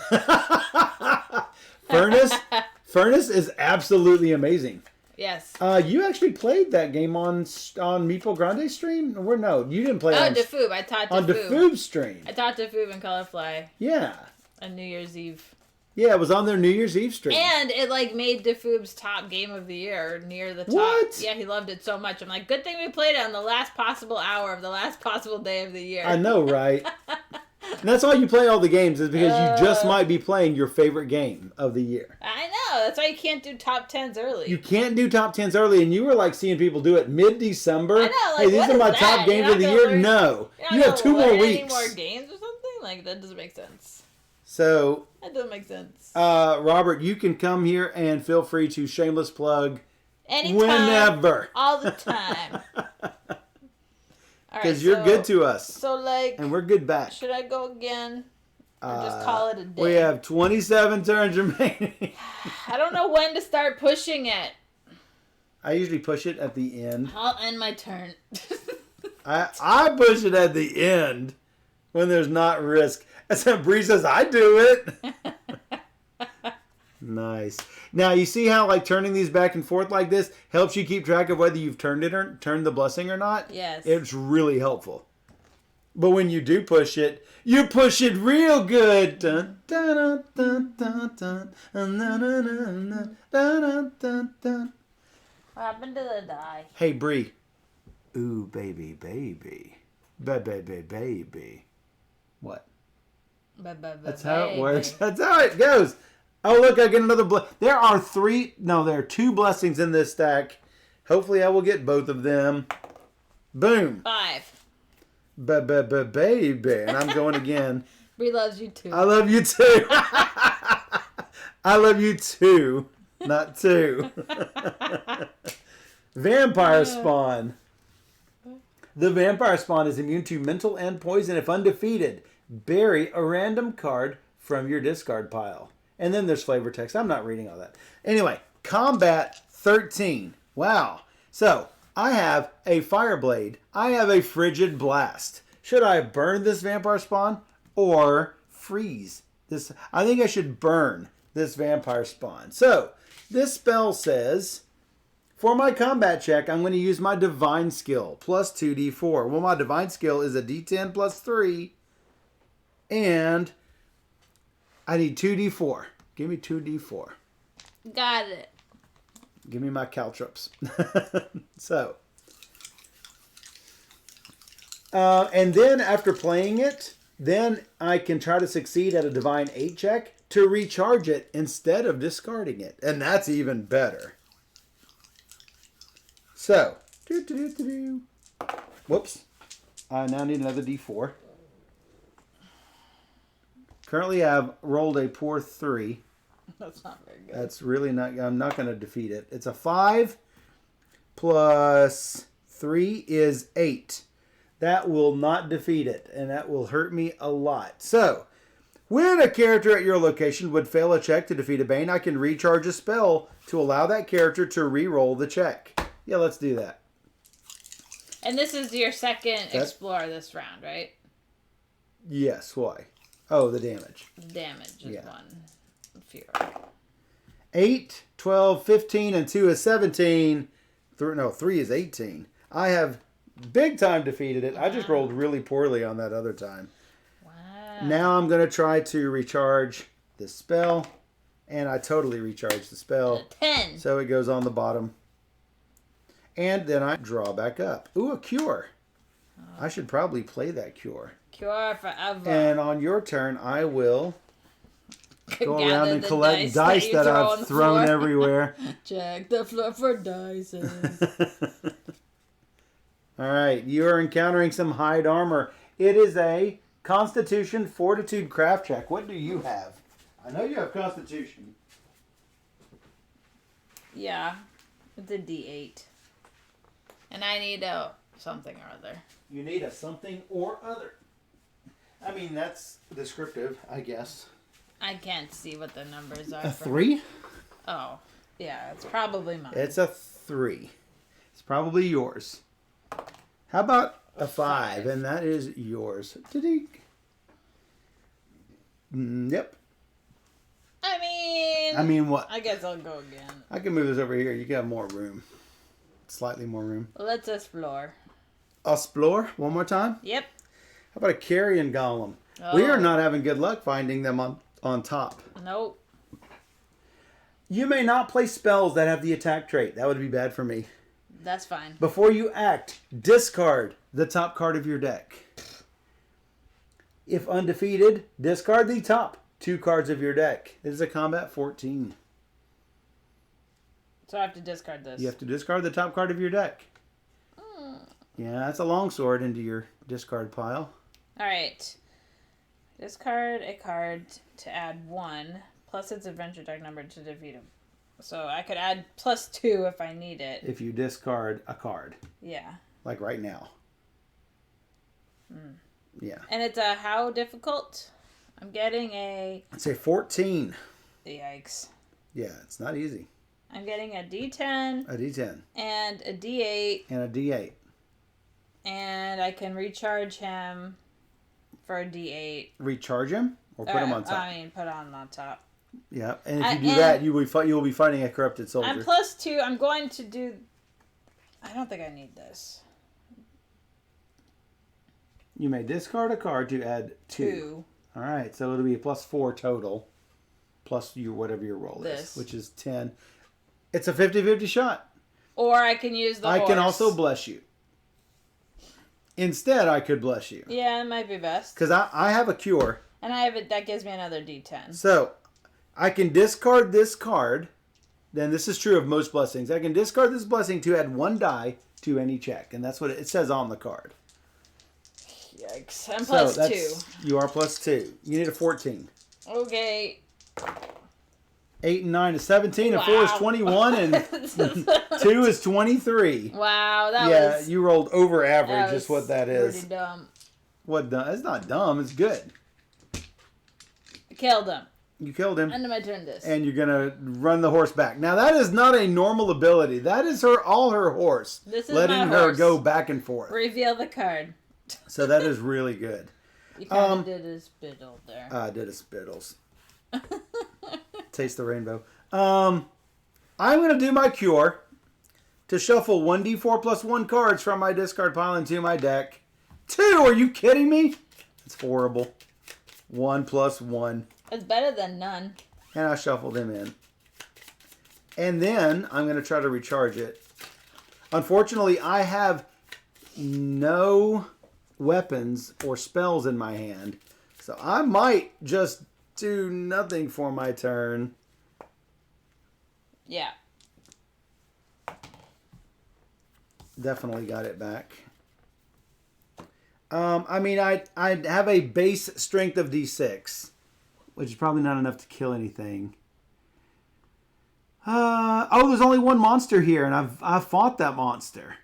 Furnace is absolutely amazing. Yes. You actually played that game on Meeple Grande's stream? Or no, you didn't play it Oh, on Defoob. I taught Defoob. On Defoob's stream. I taught Defoob and Colorfly. Yeah. On New Year's Eve. Yeah, it was on their New Year's Eve stream. And it made Defoob's top game of the year, near the top. What? Yeah, he loved it so much. I'm like, good thing we played it on the last possible hour of the last possible day of the year. I know, right? And that's why you play all the games, is because you just might be playing your favorite game of the year. I know. That's why you can't do top 10s early. You can't do top 10s early, and you were seeing people do it mid-December. I know. Hey, these are my top games of the year. No. You have 2 more weeks. Any more games or something? That doesn't make sense. So, that doesn't make sense. Robert, you can come here and feel free to shameless plug anytime, whenever, all the time. Because you're good to us. So and we're good back. Should I go again, or just call it a day? We have 27 turns remaining. I don't know when to start pushing it. I usually push it at the end. I'll end my turn. I push it at the end when there's not risk. As Bree says, I do it. Nice. Now, you see how turning these back and forth like this helps you keep track of whether you've turned the blessing or not? Yes. It's really helpful. But when you do push it, you push it real good. Dun, dun, dun, dun, dun, dun, dun, dun, dun, dun, dun. What happened to the die? Hey, Bree. Ooh, baby, baby. Baby. What? That's how it works. That's how it goes. Oh, look, I get another there are 2 blessings in this stack. Hopefully I will get both of them. Boom. 5. Baby. And I'm going again. Bree loves you too. I love you too. I love you too. Not 2. Vampire Spawn. The Vampire Spawn is immune to mental and poison if undefeated. Bury a random card from your discard pile. And then there's flavor text. I'm not reading all that. Anyway, combat 13. Wow. So, I have a Fireblade. I have a Frigid Blast. Should I burn this Vampire Spawn or freeze this? I think I should burn this Vampire Spawn. So, this spell says, for my combat check, I'm going to use my Divine Skill plus 2d4. Well, my Divine Skill is a d10 plus 3. And I need 2d4. Give me 2d4. Got it. Give me my caltrops. So. And then after playing it, then I can try to succeed at a Divine 8 check to recharge it instead of discarding it. And that's even better. So. Whoops. I now need another D4. Currently, I've rolled a poor 3. That's not very good. That's really not... I'm not going to defeat it. It's a 5 plus 3 is 8. That will not defeat it, and that will hurt me a lot. So, when a character at your location would fail a check to defeat a Bane, I can recharge a spell to allow that character to re-roll the check. Yeah, let's do that. And this is your second explore this round, right? Yes, why? Oh, the damage. The damage is 1 fewer. 8, 12, 15, and 2 is 17. 3 is 18. I have big time defeated it. Wow. I just rolled really poorly on that other time. Wow. Now I'm going to try to recharge the spell. And I totally recharged the spell. 10. So it goes on the bottom. And then I draw back up. Ooh, a cure. Oh. I should probably play that cure. Cure forever. And on your turn, I will go around and collect dice that I've thrown everywhere. Check the floor for dice. All right, you are encountering some hide armor. It is a Constitution Fortitude craft check. What do you have? I know you have Constitution. Yeah, it's a D8. And I need a something or other. You need a something or other. I mean, that's descriptive, I guess. I can't see what the numbers are. A 3? Oh, yeah, it's probably mine. It's a 3. It's probably yours. How about a 5? And that is yours. Yep. I mean what? I guess I'll go again. I can move this over here. You got more room. Slightly more room. Let's explore. Explore? One more time? Yep. How about a carrion golem? Oh. We are not having good luck finding them on top. Nope. You may not play spells that have the attack trait. That would be bad for me. That's fine. Before you act, discard the top card of your deck. If undefeated, discard the top 2 cards of your deck. It is a combat 14. So I have to discard this. You have to discard the top card of your deck. Yeah, that's a longsword into your discard pile. All right. Discard a card to add 1 plus its adventure deck number to defeat him. So I could add +2 if I need it. If you discard a card. Yeah. Like right now. Yeah. And it's a how difficult? I'm getting a... I'd say 14. Yikes. Yeah, it's not easy. I'm getting a D10. A D10. And a D8. And a D8. And I can recharge him for a D8. Recharge him? Or put him on top? I mean, put on top. Yeah, and if you do that, you will be fighting a corrupted soldier. I'm +2. I'm going to do... I don't think I need this. You may discard a card to add 2. All right, so it'll be a +4 total. Plus whatever your roll is, which is 10. It's a 50-50 shot. Or I can use the horse. I can also bless you. Instead, I could bless you. Yeah, it might be best. Because I have a cure. And I have it. That gives me another D10. So, I can discard this card. Then this is true of most blessings. I can discard this blessing to add 1 die to any check. And that's what it says on the card. Yikes. I'm +2. You are +2. You need a 14. Okay. 8 and 9 is 17, and 4 is 21, and 2 is 23. Wow, that was... Yeah, you rolled over average is what that is. Pretty dumb. What dumb? It's not dumb, it's good. I killed him. You killed him. End of my turn this. And you're going to run the horse back. Now, that is not a normal ability. That is all her horse. This is letting my her horse. go back and forth. Reveal the card. So that is really good. You kind of did a spittle there. I did a spittles. Taste the rainbow. I'm going to do my cure to shuffle 1d4 plus 1 cards from my discard pile into my deck. 2, are you kidding me? That's horrible. 1 plus 1. It's better than none. And I shuffle them in. And then I'm going to try to recharge it. Unfortunately, I have no weapons or spells in my hand. So I might just do nothing for my turn. Yeah. Definitely got it back. I mean, I have a base strength of D6, which is probably not enough to kill anything. There's only one monster here, and I've fought that monster.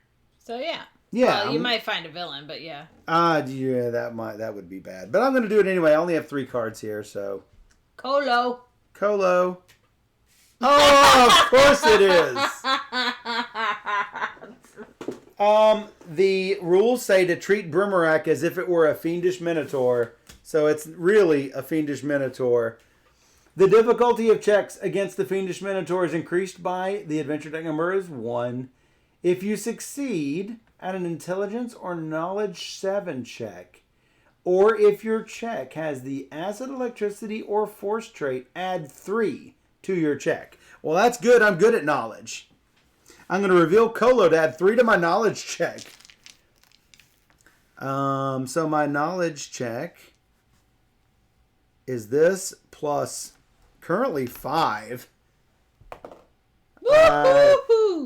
So yeah. Yeah. Well, you might find a villain, but yeah. Yeah, that would be bad. But I'm going to do it anyway. I only have 3 cards here, so. Colo. Oh, of course it is. The rules say to treat Brimarak as if it were a Fiendish Minotaur. So it's really a Fiendish Minotaur. The difficulty of checks against the Fiendish Minotaur is increased by the adventure deck number is 1. If you succeed at an intelligence or knowledge 7 check, or if your check has the acid, electricity, or force trait, add 3 to your check. Well, that's good. I'm good at knowledge. I'm going to reveal Colo to add 3 to my knowledge check. So my knowledge check is this plus currently 5.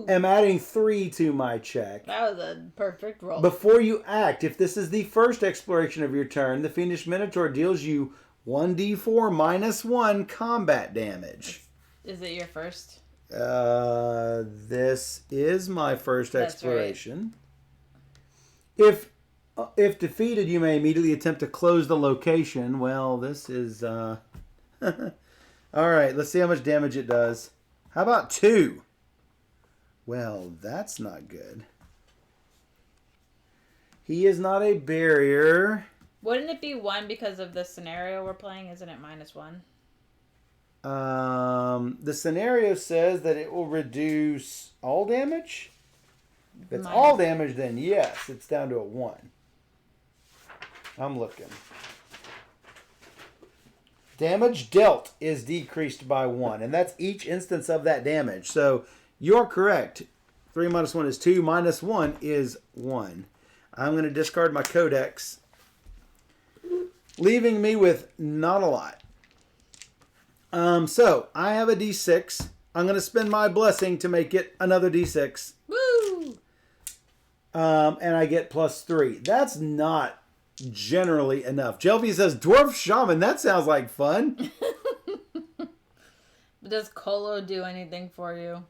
I'm adding 3 to my check. That was a perfect roll. Before you act, if this is the first exploration of your turn, the Fiendish Minotaur deals you 1d4 minus 1 combat damage. Is it your first? This is my first That's exploration. Right. If defeated, you may immediately attempt to close the location. Well, this is... All right, let's see how much damage it does. How about 2? Well, that's not good. He is not a barrier. Wouldn't it be 1 because of the scenario we're playing? Isn't it minus 1? The scenario says that it will reduce all damage. If it's all damage, then yes, it's down to a 1. I'm looking. Damage dealt is decreased by 1, and that's each instance of that damage. So you're correct. 3 minus 1 is 2, minus 1 is 1. I'm going to discard my codex, leaving me with not a lot. So I have a D6. I'm going to spend my blessing to make it another D6. Woo! And I get plus 3. That's not generally enough. Jelvy says, Dwarf Shaman, that sounds like fun. Does Colo do anything for you?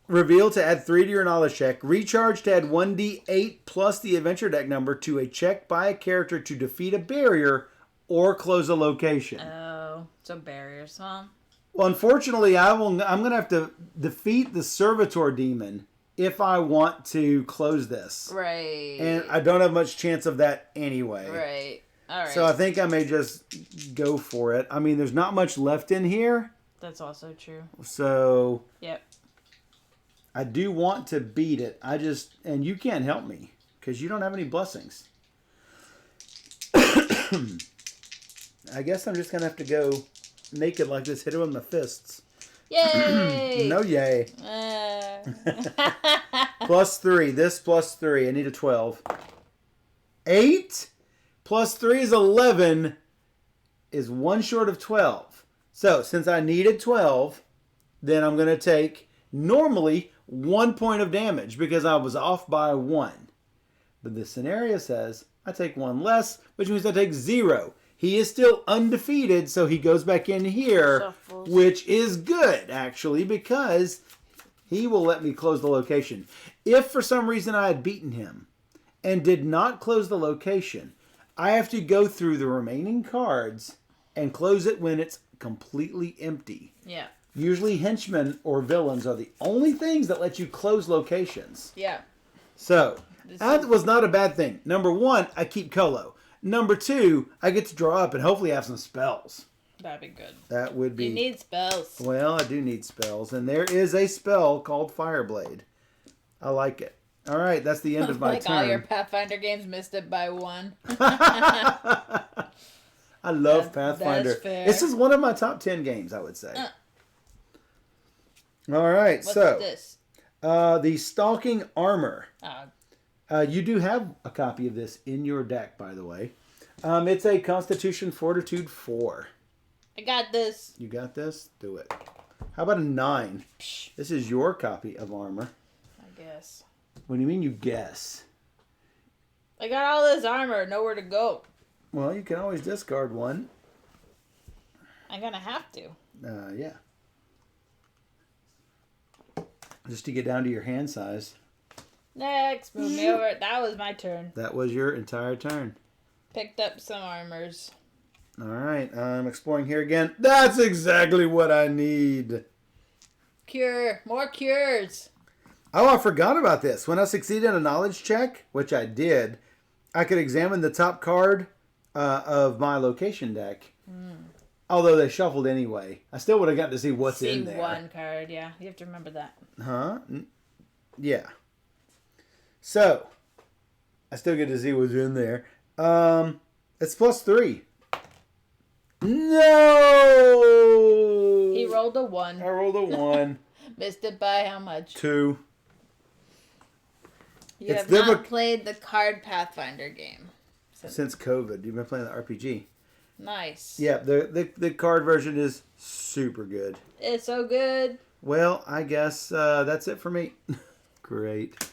Reveal to add 3 to your knowledge check. Recharge to add 1d8 plus the adventure deck number to a check by a character to defeat a barrier or close a location. Oh, so barriers, huh? Well, unfortunately, I'm going to have to defeat the Servitor Demon if I want to close this. Right. And I don't have much chance of that anyway. Right. All right. So I think I may just go for it. I mean, there's not much left in here. That's also true. So... Yep. I do want to beat it. And you can't help me because you don't have any blessings. I guess I'm just going to have to go naked like this, hit him with my fists. Yay! No yay. Plus 3. This plus 3. I need a 12. 8 plus 3 is 11. Is 1 short of 12. So since I needed 12, then I'm going to take normally 1 point of damage because I was off by 1. But the scenario says I take 1 less, which means I take 0. He is still undefeated, so he goes back in here, which is good, actually, because he will let me close the location. If for some reason I had beaten him and did not close the location, I have to go through the remaining cards and close it when it's completely empty. Yeah. Usually henchmen or villains are the only things that let you close locations. Yeah. So, that was not a bad thing. Number 1, I keep Colo. Number 2, I get to draw up and hopefully have some spells. That'd be good. That would be... You need spells. Well, I do need spells. And there is a spell called Fireblade. I like it. All right, that's the end of my turn. Like all your Pathfinder games missed it by 1. I love Pathfinder. That's fair. This is one of my top 10 games, I would say. All right, What's so this? The Stalking Armor. You do have a copy of this in your deck, by the way. It's a Constitution Fortitude 4. I got this. You got this? Do it. How about a 9? This is your copy of armor. I guess. What do you mean you guess? I got all this armor, nowhere to go. Well, you can always discard one. I'm gonna have to. Yeah. Just to get down to your hand size. Next, move me over. That was my turn. That was your entire turn. Picked up some armors. All right, I'm exploring here again. That's exactly what I need. Cure. More cures. Oh, I forgot about this. When I succeeded in a knowledge check, which I did, I could examine the top card of my location deck. Although they shuffled anyway. I still would have got to see what's in there. One card, yeah. You have to remember that. Huh? Yeah. So, I still get to see what's in there. It's +3. No! He rolled a 1. I rolled a 1. Missed it by how much? 2. You have not played the card Pathfinder game. Since COVID. You've been playing the RPG. Nice. Yeah, the card version is super good. It's so good. Well, I guess that's it for me. Great.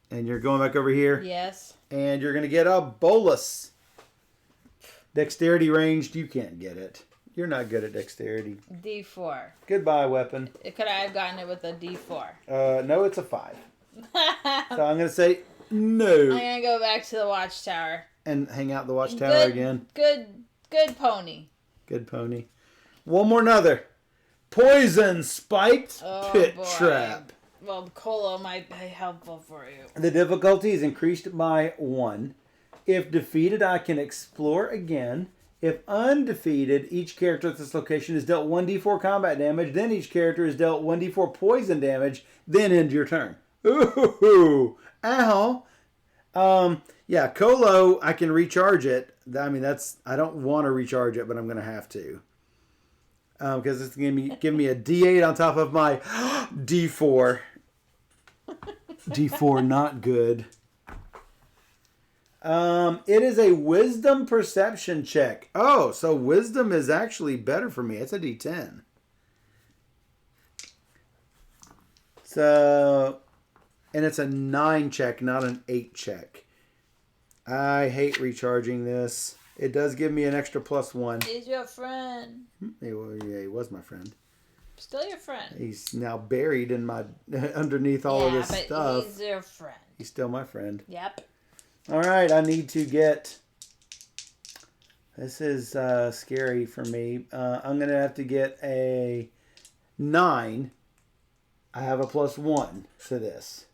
And you're going back over here? Yes. And you're going to get a bolus. Dexterity ranged, you can't get it. You're not good at dexterity. D4. Goodbye, weapon. Could I have gotten it with a D4? No, it's a 5. So I'm going to say no. I'm going to go back to the watchtower. And hang out in the watchtower again. Good pony. Good pony. One more another. Poison spiked pit trap. Well, Colo might be helpful for you. The difficulty is increased by 1. If defeated, I can explore again. If undefeated, each character at this location is dealt 1d4 combat damage. Then each character is dealt 1d4 poison damage. Then end your turn. Ooh, ow. Yeah, Colo, I can recharge it. I mean, I don't want to recharge it, but I'm going to have to. Because it's going to give me a D8 on top of my D4. D4, not good. It is a wisdom perception check. Oh, so wisdom is actually better for me. It's a D10. So, and it's a 9 check, not an 8 check. I hate recharging this. It does give me an extra +1. He's your friend. Yeah, he was my friend. Still your friend. He's now buried in my underneath all of this stuff. He's your friend. He's still my friend. Yep. All right, I need to get. This is scary for me. I'm gonna have to get a 9. I have a +1 to this.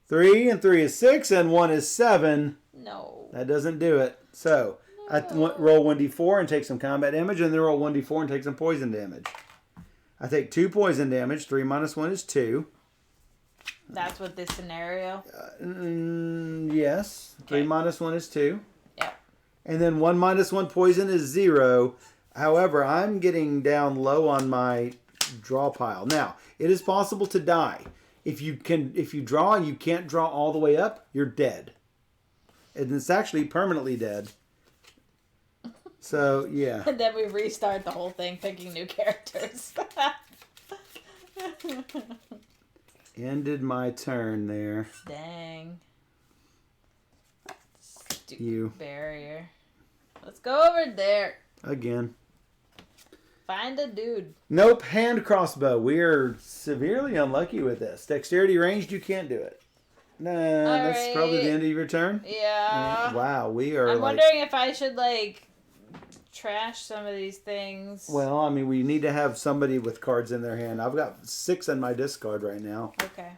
3 and 3 is 6 and 1 is 7. No. That doesn't do it. So I roll 1d4 and take some combat damage, and then roll 1d4 and take some poison damage. I take 2 poison damage. 3 minus 1 is 2. That's what this scenario? Yes. Okay. 3 minus 1 is 2. Yeah. And then 1 minus 1 poison is 0. However, I'm getting down low on my draw pile. Now, it is possible to die. If you draw and you can't draw all the way up, you're dead. And it's actually permanently dead. So, yeah. And then we restart the whole thing picking new characters. Ended my turn there. Dang. Stupid You. barrier. Let's go over there. Again. Find a dude. Nope, hand crossbow. We are severely unlucky with this. Dexterity ranged, you can't do it. Nah, that's probably the end of your turn. Yeah. Wow, we are. I'm wondering if I should trash some of these things. Well, I mean, we need to have somebody with cards in their hand. I've got 6 in my discard right now. Okay.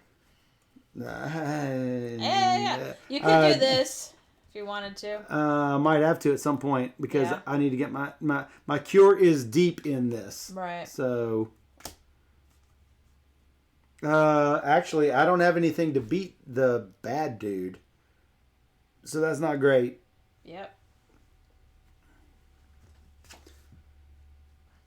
Yeah. You could do this if you wanted to. I might have to at some point because I need to get my cure is deep in this. Right. So, actually, I don't have anything to beat the bad dude. So that's not great. Yep.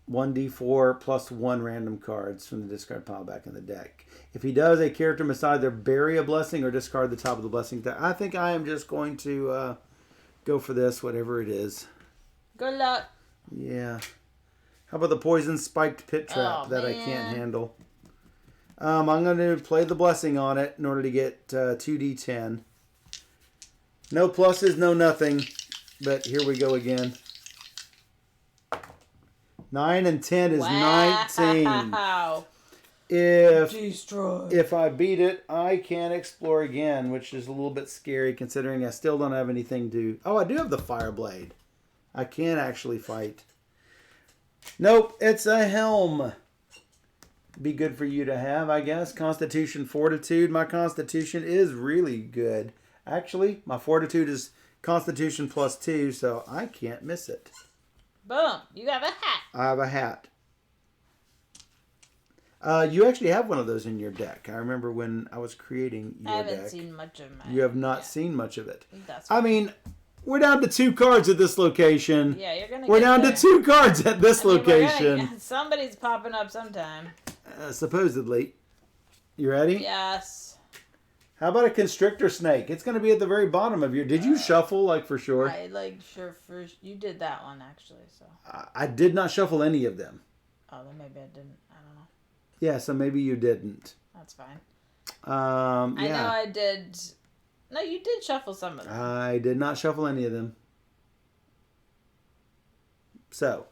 1d4 plus 1 random cards from the discard pile back in the deck. If he does, a character must either bury a blessing or discard the top of the blessing deck. I think I am just going to go for this, whatever it is. Good luck. Yeah. How about the poison spiked pit trap that I can't handle? I'm going to play the blessing on it in order to get 2d10. No pluses, no nothing. But here we go again. 9 and 10 is 19. Wow. If I beat it, I can explore again, which is a little bit scary considering I still don't have anything to... Oh, I do have the fire blade. I can actually fight. Nope, it's a helm. Be good for you to have, I guess. Constitution, Fortitude. My Constitution is really good. Actually, my Fortitude is Constitution +2, so I can't miss it. Boom. You have a hat. I have a hat. You actually have one of those in your deck. I remember when I was creating your deck. I haven't seen much of mine. You have not seen much of it. That's fine. I mean, we're down to 2 cards at this location. Yeah, you're going to We're down to 2 cards at this location. Somebody's popping up sometime. Supposedly. You ready? Yes. How about a constrictor snake? It's going to be at the very bottom of your... Did you shuffle, like, for sure? First. You did that one, actually, so. I did not shuffle any of them. Oh, then maybe I didn't. I don't know. Yeah, so maybe you didn't. That's fine. Yeah. I know I did... No, you did shuffle some of them. I did not shuffle any of them. So,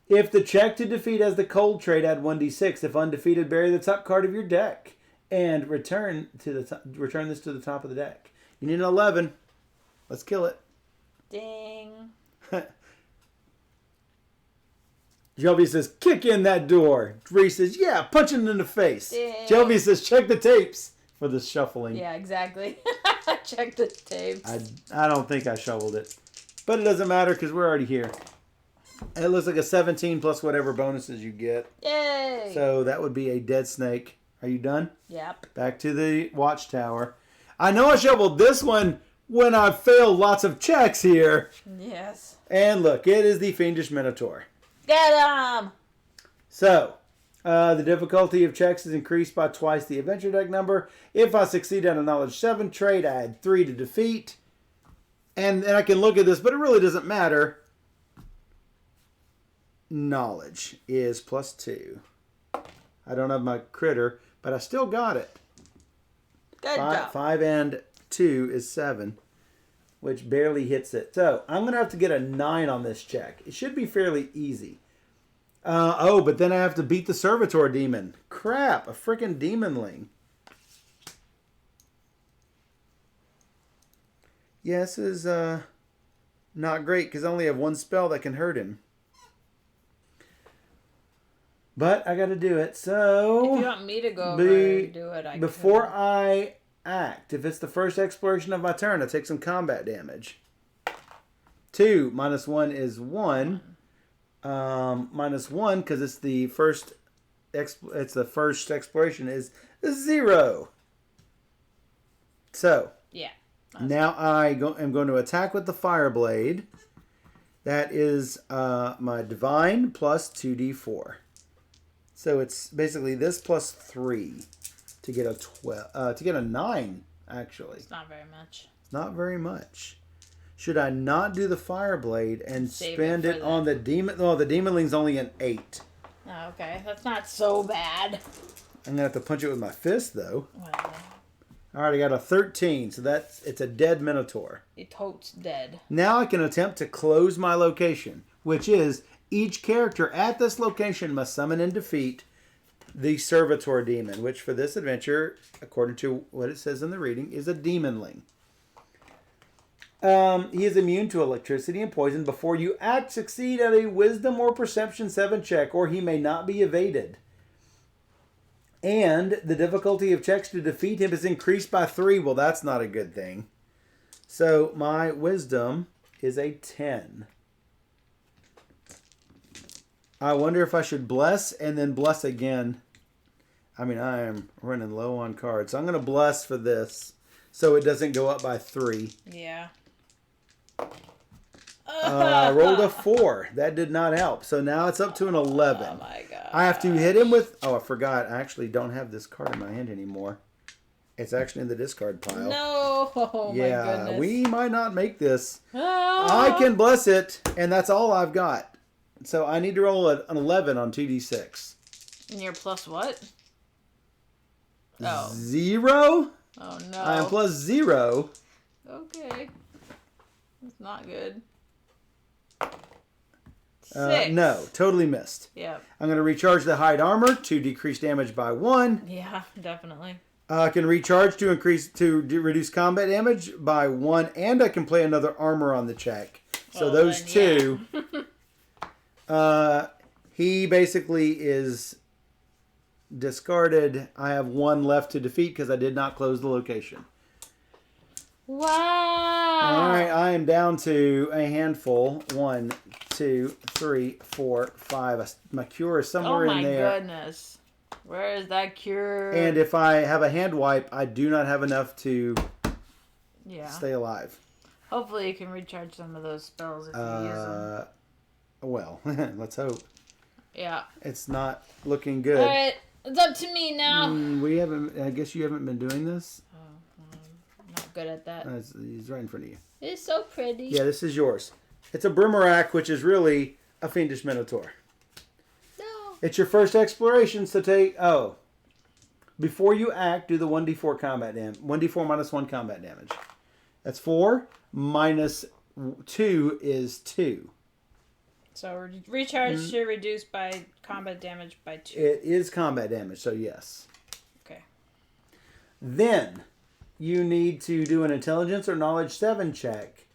if the check to defeat has the cold trait, add 1d6. If undefeated, bury the top card of your deck. And return this to the top of the deck. You need an 11. Let's kill it. Ding. Jelby says, kick in that door. Reese says, yeah, punch it in the face. Ding. Jelby says, check the tapes for the shuffling. Yeah, exactly. Check the tapes. I don't think I shoveled it. But it doesn't matter because we're already here. It looks like a 17 plus whatever bonuses you get. Yay. So that would be a dead snake. Are you done? Yep. Back to the watchtower. I know I shoveled this one when I failed lots of checks here. Yes. And look, it is the Fiendish Minotaur. Get him! So, the difficulty of checks is increased by twice the adventure deck number. If I succeed on a knowledge 7 trait, I add 3 to defeat. And I can look at this, but it really doesn't matter. Knowledge is +2. I don't have my critter, but I still got it. Good job. 5 and 2 is 7, which barely hits it. So I'm going to have to get a 9 on this check. It should be fairly easy. But then I have to beat the Servitor Demon. Crap, a freaking demonling. Yeah, this is not great because I only have 1 spell that can hurt him. But I got to do it. So if you want me to go over and do it, before I act, if it's the first exploration of my turn, I take some combat damage. 2 minus 1 is 1. Minus 1 because it's the first. It's the first exploration is 0. So yeah. Now am going to attack with the fire blade. That is my divine plus 2d4. So it's basically this plus 3 to get a 12. To get a 9, actually. It's not very much. Not very much. Should I not do the fire blade and spend it on the demon? Oh, the demonling's only an 8. Oh, okay, that's not so bad. I'm gonna have to punch it with my fist, though. Whatever. All right, I got a 13, so it's a dead Minotaur. It totes dead. Now I can attempt to close my location, which is each character at this location must summon and defeat the Servitor Demon, which for this adventure, according to what it says in the reading, is a demonling. He is immune to electricity and poison. Before you act, succeed at a Wisdom or Perception 7 check, or he may not be evaded. And the difficulty of checks to defeat him is increased by 3. Well, that's not a good thing. So my Wisdom is a 10. I wonder if I should bless and then bless again. I mean, I am running low on cards. So I'm going to bless for this so it doesn't go up by 3. Yeah. I rolled a 4. That did not help. So now it's up to an 11. Oh my god. I have to hit him with... Oh, I forgot. I actually don't have this card in my hand anymore. It's actually in the discard pile. No. Oh my goodness. We might not make this. Oh. I can bless it, and that's all I've got. So I need to roll an 11 on 2d6. And you're plus what? Oh. 0. Oh no. I am plus 0. Okay. That's not good. 6. No, totally missed. Yep. I'm going to recharge the hide armor to decrease damage by 1. Yeah, definitely. I can recharge to reduce combat damage by 1, and I can play another armor on the check. So those two. Yeah. He basically is discarded. I have 1 left to defeat because I did not close the location. Wow. All right, I am down to a handful. 1, 2, 3, 4, 5. My cure is somewhere in there. Oh my goodness. Where is that cure? And if I have a hand wipe, I do not have enough to stay alive. Hopefully you can recharge some of those spells if you use them. Well, let's hope. Yeah. It's not looking good. All right, it's up to me now. We haven't. I guess you haven't been doing this. Oh, I'm not good at that. He's right in front of you. It's so pretty. Yeah, this is yours. It's a Brimarack, which is really a Fiendish Minotaur. No. It's your first exploration, so take... Oh. Before you act, do the 1d4 combat damage. 1d4 minus 1 combat damage. That's 4. Minus 2 is 2. So recharge should reduce by combat damage by 2. It is combat damage, so yes. Okay. Then, you need to do an Intelligence or Knowledge 7 check.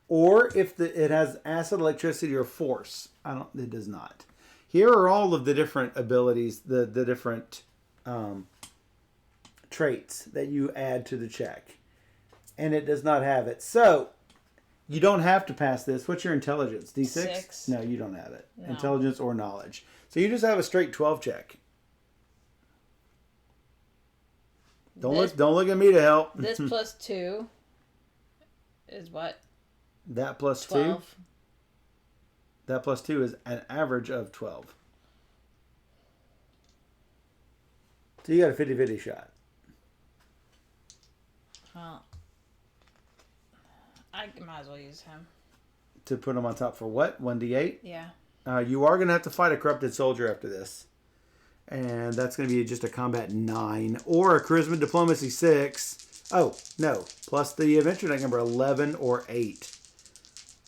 Or if it has Acid, Electricity, or Force. It does not. Here are all of the different abilities, the different traits that you add to the check. And it does not have it. So, you don't have to pass this. What's your intelligence? D6? 6. No, you don't have it. No. Intelligence or knowledge. So you just have a straight 12 check. Don't look at me to help. This plus 2 is what? That plus 12. 2? That plus 2 is an average of 12. So you got a 50-50 shot. Well, I might as well use him. To put him on top for what? 1d8? Yeah. You are going to have to fight a corrupted soldier after this. And that's going to be just a combat 9. Or a charisma diplomacy 6. Oh, no. Plus the adventure deck number 11 or 8.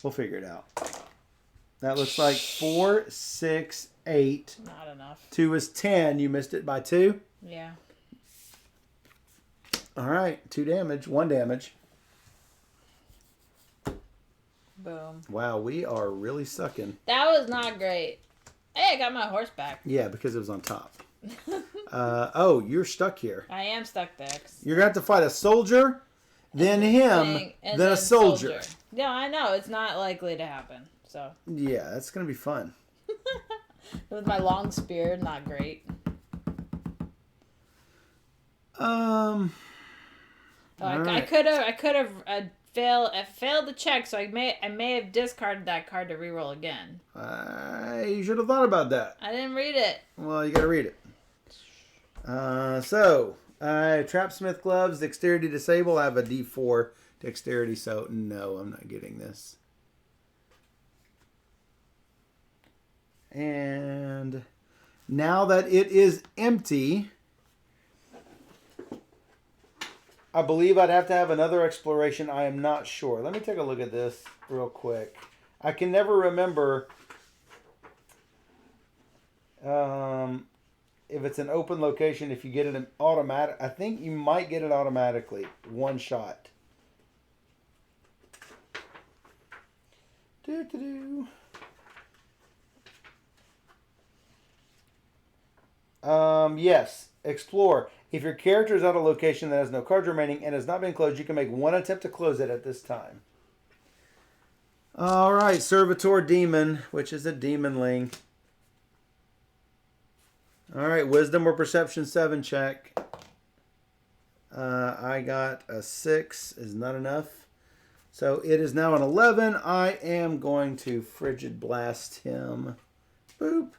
We'll figure it out. That looks like 4, 6, 8. Not enough. 2 is 10. You missed it by 2? Yeah. All right. 2 damage. 1 damage. Boom. Wow, we are really sucking. That was not great. Hey, I got my horse back. Yeah, because it was on top. Oh, you're stuck here. I am stuck there. You're going to have to fight a soldier, then him, then a soldier. Yeah, I know. It's not likely to happen. So. Yeah, that's going to be fun. With my long spear, not great. I could have failed the check, so I may have discarded that card to reroll again. You should have thought about that. I didn't read it. Well, you got to read it. Trapsmith gloves, dexterity disable. I have a D4 dexterity, so no, I'm not getting this. And now that it is empty, I believe I'd have to have another exploration. I am not sure. Let me take a look at this real quick. I can never remember if it's an open location, if you get it automatic. I think you might get it automatically. One shot. Yes. Explore. If your character is at a location that has no cards remaining and has not been closed, you can make one attempt to close it at this time. All right, Servitor Demon, which is a demonling. All right, Wisdom or Perception 7 check. I got a 6, is not enough. So it is now an 11. I am going to Frigid Blast him. Boop.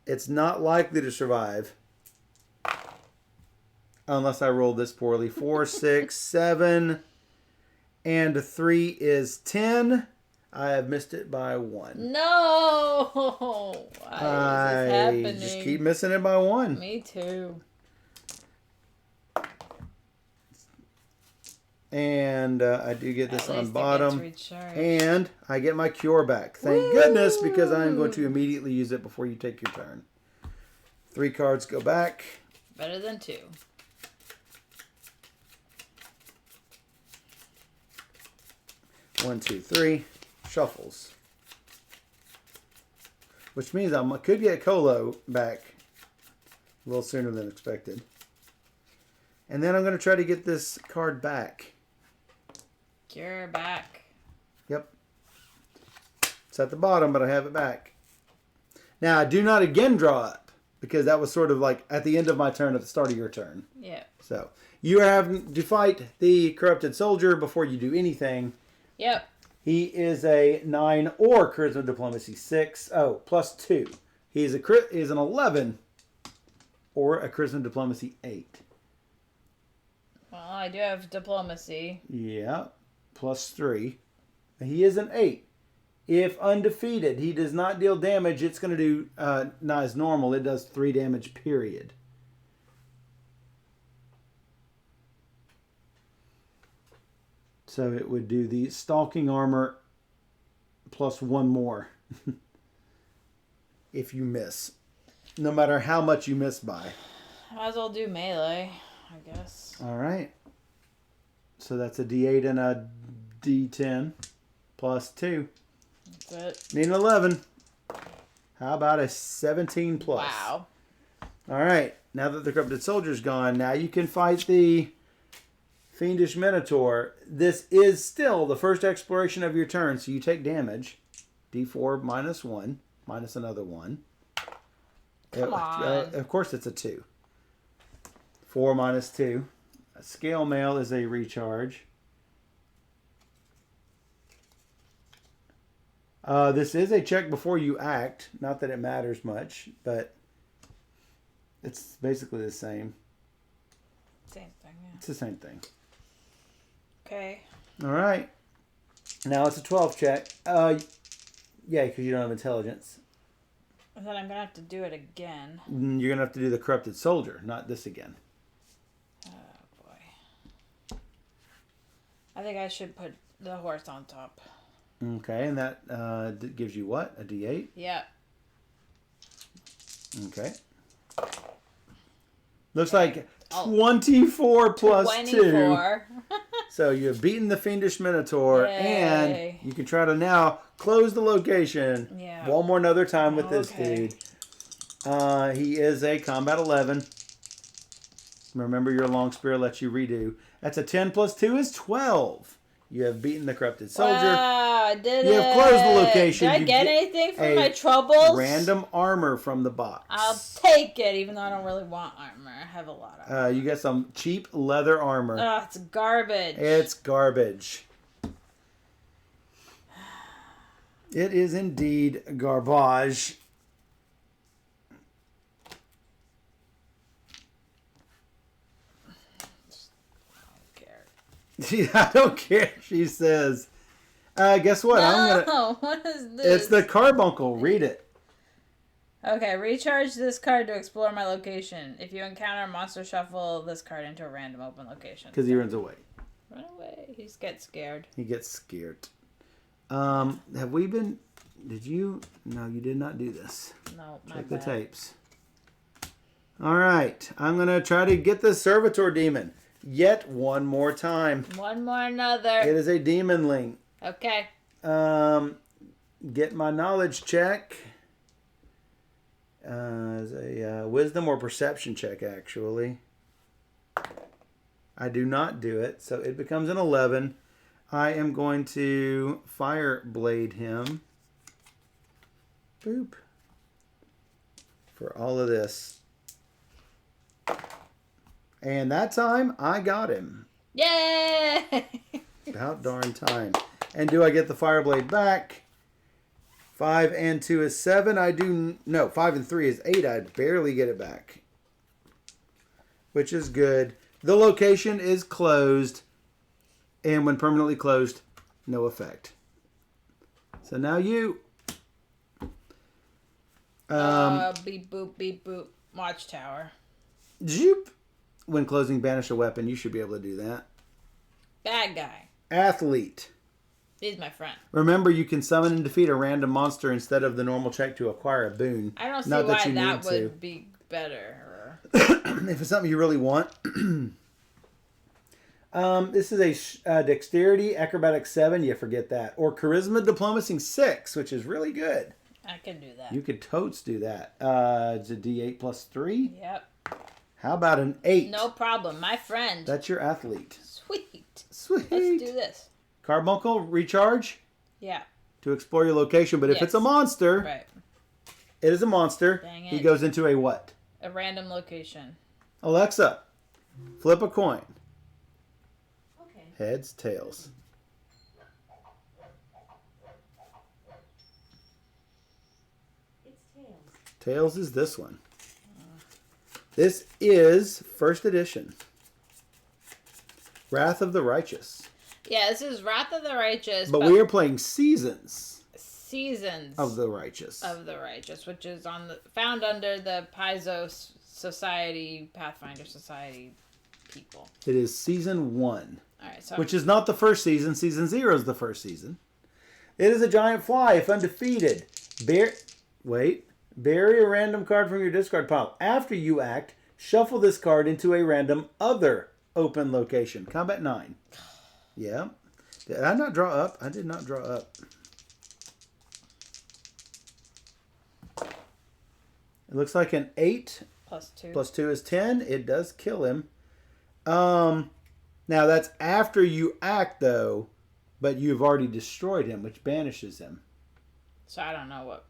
It's not likely to survive. Unless I roll this poorly. 4, 6, 7, and 3 is 10. I have missed it by 1. No! Why is this happening? Just keep missing it by 1. Me too. And I do get this on bottom. And And I get my cure back. Thank goodness, because I am going to immediately use it before you take your turn. 3 cards go back. Better than 2. One, two, three. Shuffles. Which means I could get Colo back a little sooner than expected. And then I'm going to try to get this card back. Cure back. Yep. It's at the bottom, but I have it back. Now, I do not again draw up, because that was sort of like at the end of my turn, at the start of your turn. Yeah. So, you are having to fight the corrupted soldier before you do anything. Yep. He is a 9 or Charisma Diplomacy 6. Oh, plus 2. He is an 11 or a Charisma Diplomacy 8. Well, I do have diplomacy. Yeah, plus 3. He is an 8. If undefeated, he does not deal damage. It's going to do, not as normal. It does 3 damage, period. So it would do the stalking armor plus 1 more. If you miss. No matter how much you miss by. Might as well do melee, I guess. Alright. So that's a D8 and a D10 plus 2. That's it. Need an 11. How about a 17 plus? Wow. Alright. Now that the corrupted soldier's gone, now you can fight the Fiendish Minotaur. This is still the first exploration of your turn, so you take damage. D4 minus 1, minus another 1. Come on. Of course it's a 2. 4 minus 2. A scale mail is a recharge. This is a check before you act. Not that it matters much, but it's basically the same. Same thing, yeah. It's the same thing. Okay. All right. Now it's a 12 check. Yeah, because you don't have intelligence. And then I'm going to have to do it again. You're going to have to do the corrupted soldier, not this again. Oh, boy. I think I should put the horse on top. Okay, and that gives you what? A D8? Yeah. Okay. Looks like 24 plus 24. 2. So you've beaten the Fiendish Minotaur, Yay. and you can try to now close the location one more another time with this dude. He is a combat 11. Remember, your long spear lets you redo. That's a 10 plus 2 is 12. You have beaten the corrupted soldier. Wow, I did you it. have closed the location. Did I get anything from my troubles? Random armor from the box. I'll take it, even though I don't really want armor. I have a lot of armor. You get some cheap leather armor. It's garbage. It's garbage. It is indeed garbage. I don't care, she says. Guess what? No, what is this? It's the carbuncle. Read it. Okay, recharge this card to explore my location. If you encounter a monster, shuffle this card into a random open location. Because he runs away. Run away. He gets scared. He gets scared. Have we been... Did you... No, you did not do this. No, my Check bad. the tapes. All right. I'm going to try to get the Servitor Demon. Yet one more time. One more another. It is a demonling. Okay. Get my knowledge check. As a wisdom or perception check, actually. I do not do it, so it becomes an 11. I am going to fire blade him. Boop. For all of this. And that time, I got him. Yay! About darn time. And do I get the Fireblade back? 5 and 2 is 7. I do... No, 5 and 3 is 8. I barely get it back. Which is good. The location is closed. And when permanently closed, no effect. So now you... Beep boop, beep boop. Watchtower. Zoop. When closing, banish a weapon. You should be able to do that. Bad guy. Athlete. He's my friend. Remember, you can summon and defeat a random monster instead of the normal check to acquire a boon. I don't see why that would be better. If it's something you really want. This is a Dexterity, Acrobatics 7. You forget that. Or Charisma, Diplomacy 6, which is really good. I could do that. You could totes do that. It's a D8 plus 3. Yep. How about an 8? No problem. My friend. That's your athlete. Sweet. Sweet. Let's do this. Carbuncle, recharge. Yeah. To explore your location. But if it's a monster, right. It is a monster. Dang it. He goes into a what? A random location. Alexa, flip a coin. Okay. Heads, tails. It's tails. Tails is this one. This is first edition. Wrath of the Righteous. Yeah, this is Wrath of the Righteous. But we are playing Seasons. Seasons of the Righteous. Of the Righteous, which is found under the Paizo Society, Pathfinder Society people. It is Season 1. All right, so which is not the first season. Season 0 is the first season. It is a giant fly, if undefeated. Bury a random card from your discard pile. After you act, shuffle this card into a random other open location. Combat 9. Yeah. Did I not draw up? I did not draw up. It looks like an 8. Plus 2. Plus 2 is 10. It does kill him. Now that's after you act, though, but you've already destroyed him, which banishes him. So I don't know what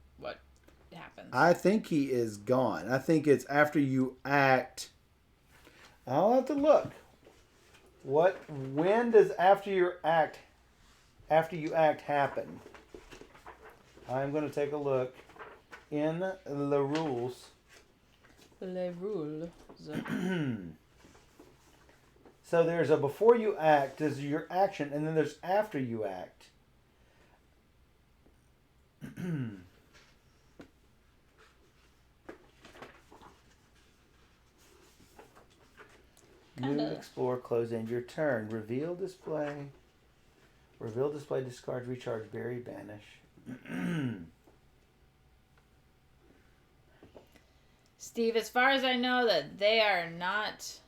happens. I think he is gone. I think it's after you act. I'll have to look. When does after you act happen? I'm going to take a look in the rules. Les rules. So there's a before you act, there's your action, and then there's after you act. Move, explore, close, end your turn. Reveal display. Reveal display, discard, recharge, bury, banish. Steve, as far as I know, that they are not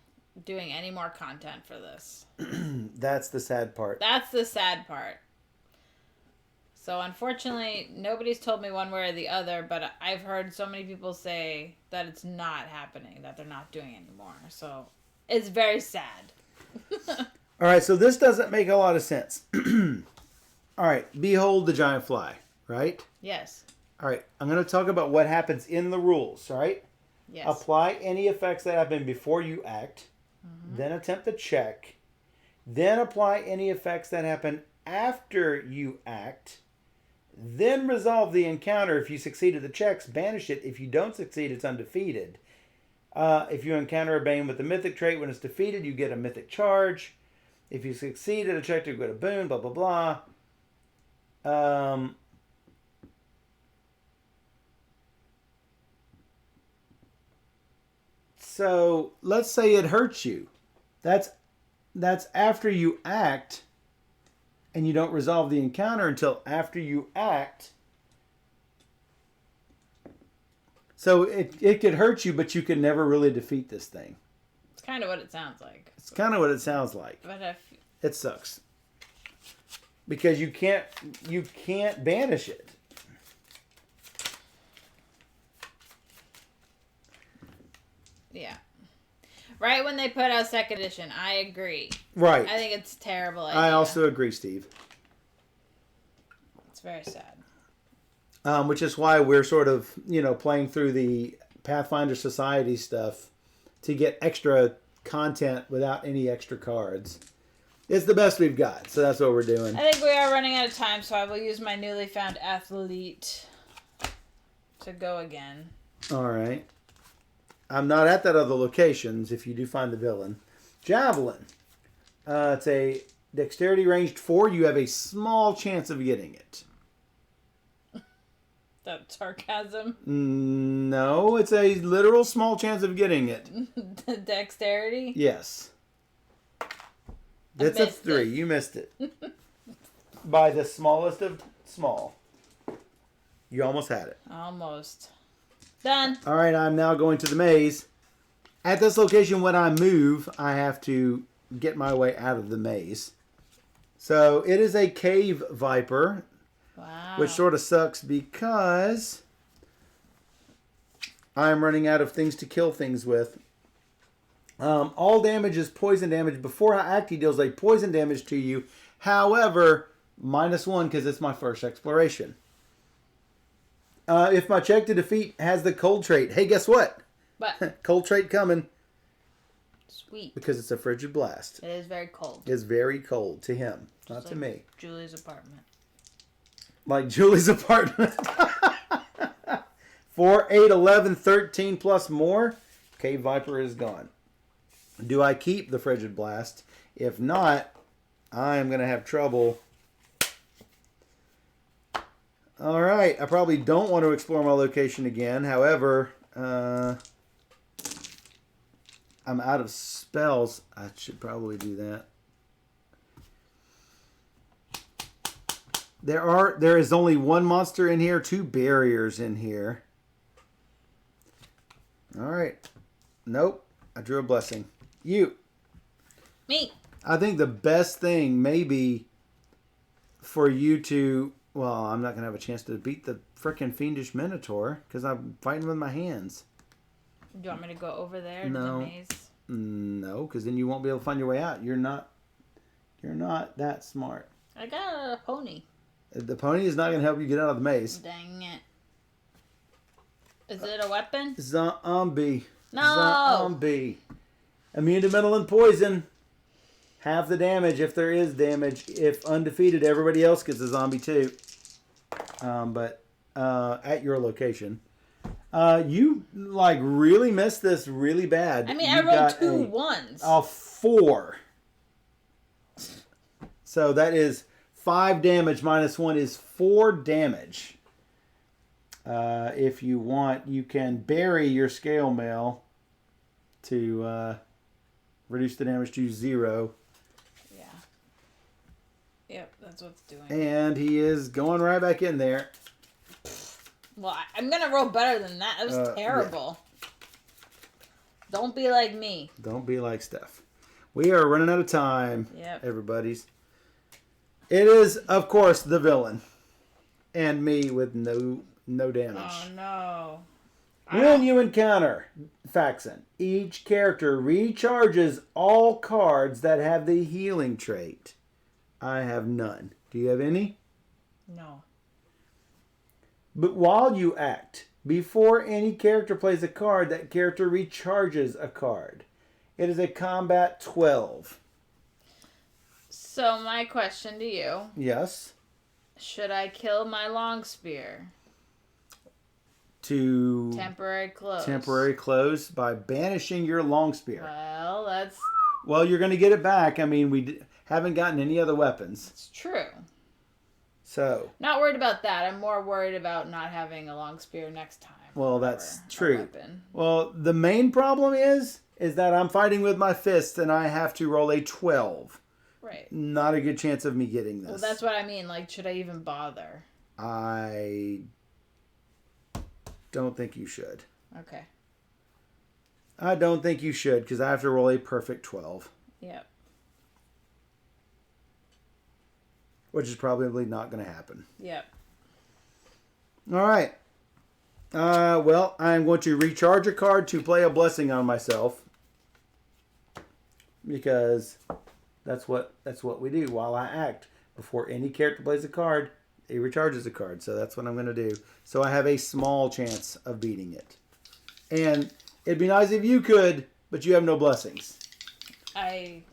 doing any more content for this. That's the sad part. That's the sad part. So unfortunately, nobody's told me one way or the other, but I've heard so many people say that it's not happening, that they're not doing anymore. So it's very sad. All right, so this doesn't make a lot of sense. All right, behold the giant fly, right? Yes. All right, I'm going to talk about what happens in the rules, right? Yes. Apply any effects that happen before you act, then attempt the check, then apply any effects that happen after you act, then resolve the encounter. If you succeed at the checks, banish it. If you don't succeed, it's undefeated. If you encounter a Bane with the mythic trait, when it's defeated, you get a mythic charge. If you succeed at a check, you get a boon, blah, blah, blah. So let's say it hurts you. That's after you act, and you don't resolve the encounter until after you act. So it could hurt you, but you can never really defeat this thing. It's kind of what it sounds like. It's kind of what it sounds like. But it sucks because you can't banish it. Yeah. Right when they put out second edition, I agree. Right. I think it's a terrible idea. I also agree, Steve. It's very sad. Which is why we're sort of, playing through the Pathfinder Society stuff to get extra content without any extra cards. It's the best we've got, so that's what we're doing. I think we are running out of time, so I will use my newly found athlete to go again. All right. I'm not at that other locations if you do find the villain. Javelin. It's a dexterity ranged 4. You have a small chance of getting it. That sarcasm? No, it's a literal small chance of getting it. Dexterity? Yes. It's a 3. You missed it. By the smallest of small. You almost had it. Almost. Done. All right, I'm now going to the maze. At this location, when I move, I have to get my way out of the maze. So it is a cave viper. Wow. Which sort of sucks because I'm running out of things to kill things with. All damage is poison damage. Before I act, he deals a poison damage to you. However, -1 because it's my first exploration. If my check to defeat has the cold trait, hey, guess what? What? Cold trait coming. Sweet. Because it's a frigid blast. It is very cold. It's very cold to him, Just not like to me. Julie's apartment. Like Julie's apartment. 4, 8, 11, 13 plus more. Cave Viper is gone. Do I keep the frigid blast? If not, I am going to have trouble. All right. I probably don't want to explore my location again. However, I'm out of spells. I should probably do that. There is only one monster in here, 2 barriers in here. All right. Nope. I drew a blessing. You. Me. I think the best thing may be for you to... Well, I'm not going to have a chance to beat the frickin' Fiendish Minotaur because I'm fighting with my hands. Do you want me to go over there No. to the maze? No, because then you won't be able to find your way out. You're not that smart. I got a pony. The pony is not going to help you get out of the maze. Dang it. Is it a weapon? Zombie. No. Zombie. Immune to metal and poison. Half the damage if there is damage. If undefeated, everybody else gets a zombie too. But at your location. You like really missed this really bad. I mean, I rolled 2 ones. A 4. So that is 5 damage -1 is 4 damage. If you want, you can bury your scale mail to reduce the damage to 0. Yeah. Yep, that's what's doing. And he is going right back in there. Well, I'm going to roll better than that. That was terrible. Yeah. Don't be like me. Don't be like Steph. We are running out of time, yep. Everybody's. It is, of course, the villain. And me with no damage. Oh, no. When you encounter Faxon, each character recharges all cards that have the healing trait. I have none. Do you have any? No. But while you act, before any character plays a card, that character recharges a card. It is a combat 12. So my question to you. Yes. Should I kill my long spear? To temporary close by banishing your long spear. Well, that's... Well, you're going to get it back. I mean, we haven't gotten any other weapons. It's true. So... Not worried about that. I'm more worried about not having a long spear next time. Well, that's true. Well, the main problem is that I'm fighting with my fists and I have to roll a 12. Right. Not a good chance of me getting this. Well, that's what I mean. Like, should I even bother? I don't think you should. Okay. I don't think you should because I have to roll a perfect 12. Yep. Which is probably not going to happen. Yep. All right. Well, I'm going to recharge a card to play a blessing on myself. Because that's what we do while I act. Before any character plays a card, he recharges a card. So that's what I'm going to do. So I have a small chance of beating it. And it'd be nice if you could, but you have no blessings.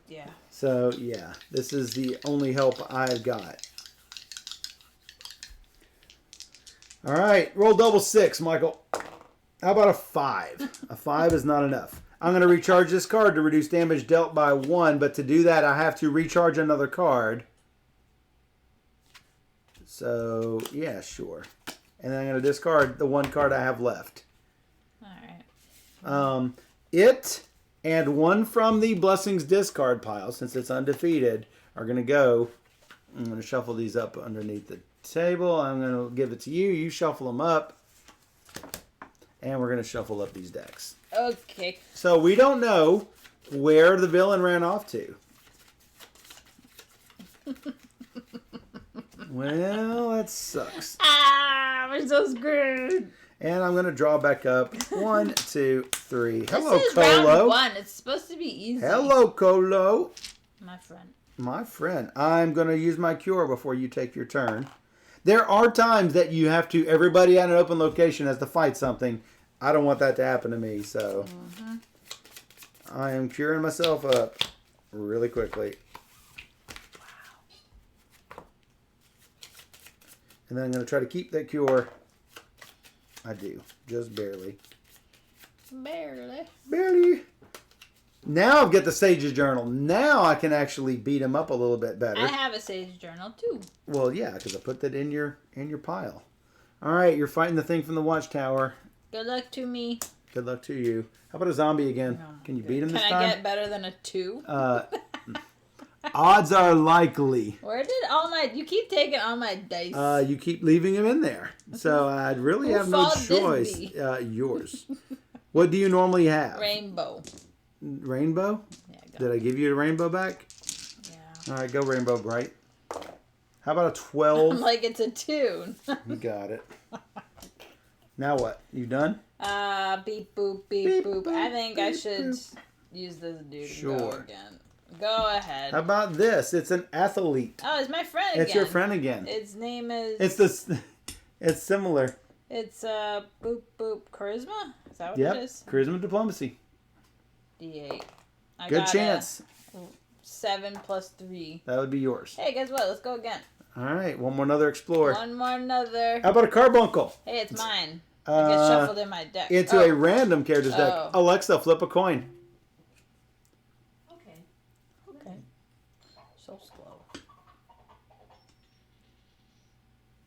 Yeah. So, yeah. This is the only help I've got. All right. Roll double 6, Michael. How about a 5? A 5 is not enough. I'm going to recharge this card to reduce damage dealt by 1, but to do that, I have to recharge another card. So, yeah, sure. And then I'm going to discard the one card I have left. All right. It and one from the Blessings discard pile, since it's undefeated, are going to go. I'm going to shuffle these up underneath the table. I'm going to give it to you. You shuffle them up. And we're going to shuffle up these decks. Okay. So we don't know where the villain ran off to. Well, that sucks. We're so screwed. And I'm going to draw back up. 1, 2, 3. Hello, this is Colo. round 1. It's supposed to be easy. Hello, Colo. My friend. My friend. I'm going to use my cure before you take your turn. There are times that you have to, everybody at an open location has to fight something. I don't want that to happen to me, so I am curing myself up really quickly. Wow. And then I'm going to try to keep that cure. I do. Just barely. Barely. Barely. Now I've got the Sage's Journal. Now I can actually beat him up a little bit better. I have a Sage Journal too. Well, yeah, because I put that in your pile. All right, you're fighting the thing from the Watchtower. Good luck to me. Good luck to you. How about a zombie again? Oh, can you beat him this time? Can I get better than a 2? Odds are likely. Where did all my... You keep taking all my dice. You keep leaving him in there. So I'd really have no choice. Yours. What do you normally have? Rainbow. Rainbow? Yeah, Did I give you a rainbow back? Yeah. All right, go Rainbow Bright. How about a 12? I'm like, it's a 2. You got it. Now what? You done? Beep boop, beep boop. I think I should use this dude and go again. Go ahead. How about this? It's an athlete. Oh, it's my friend again. It's your friend again. Its name is... It's similar. It's boop boop charisma? Is that what Yep. it is? Charisma diplomacy. D8. Good chance. 7 plus 3. That would be yours. Hey, guess what? Let's go again. All right, one more another explorer. One more another. How about a carbuncle? Hey, it's mine. It gets shuffled in my deck. Into a random character's deck. Alexa, flip a coin. Okay. So slow.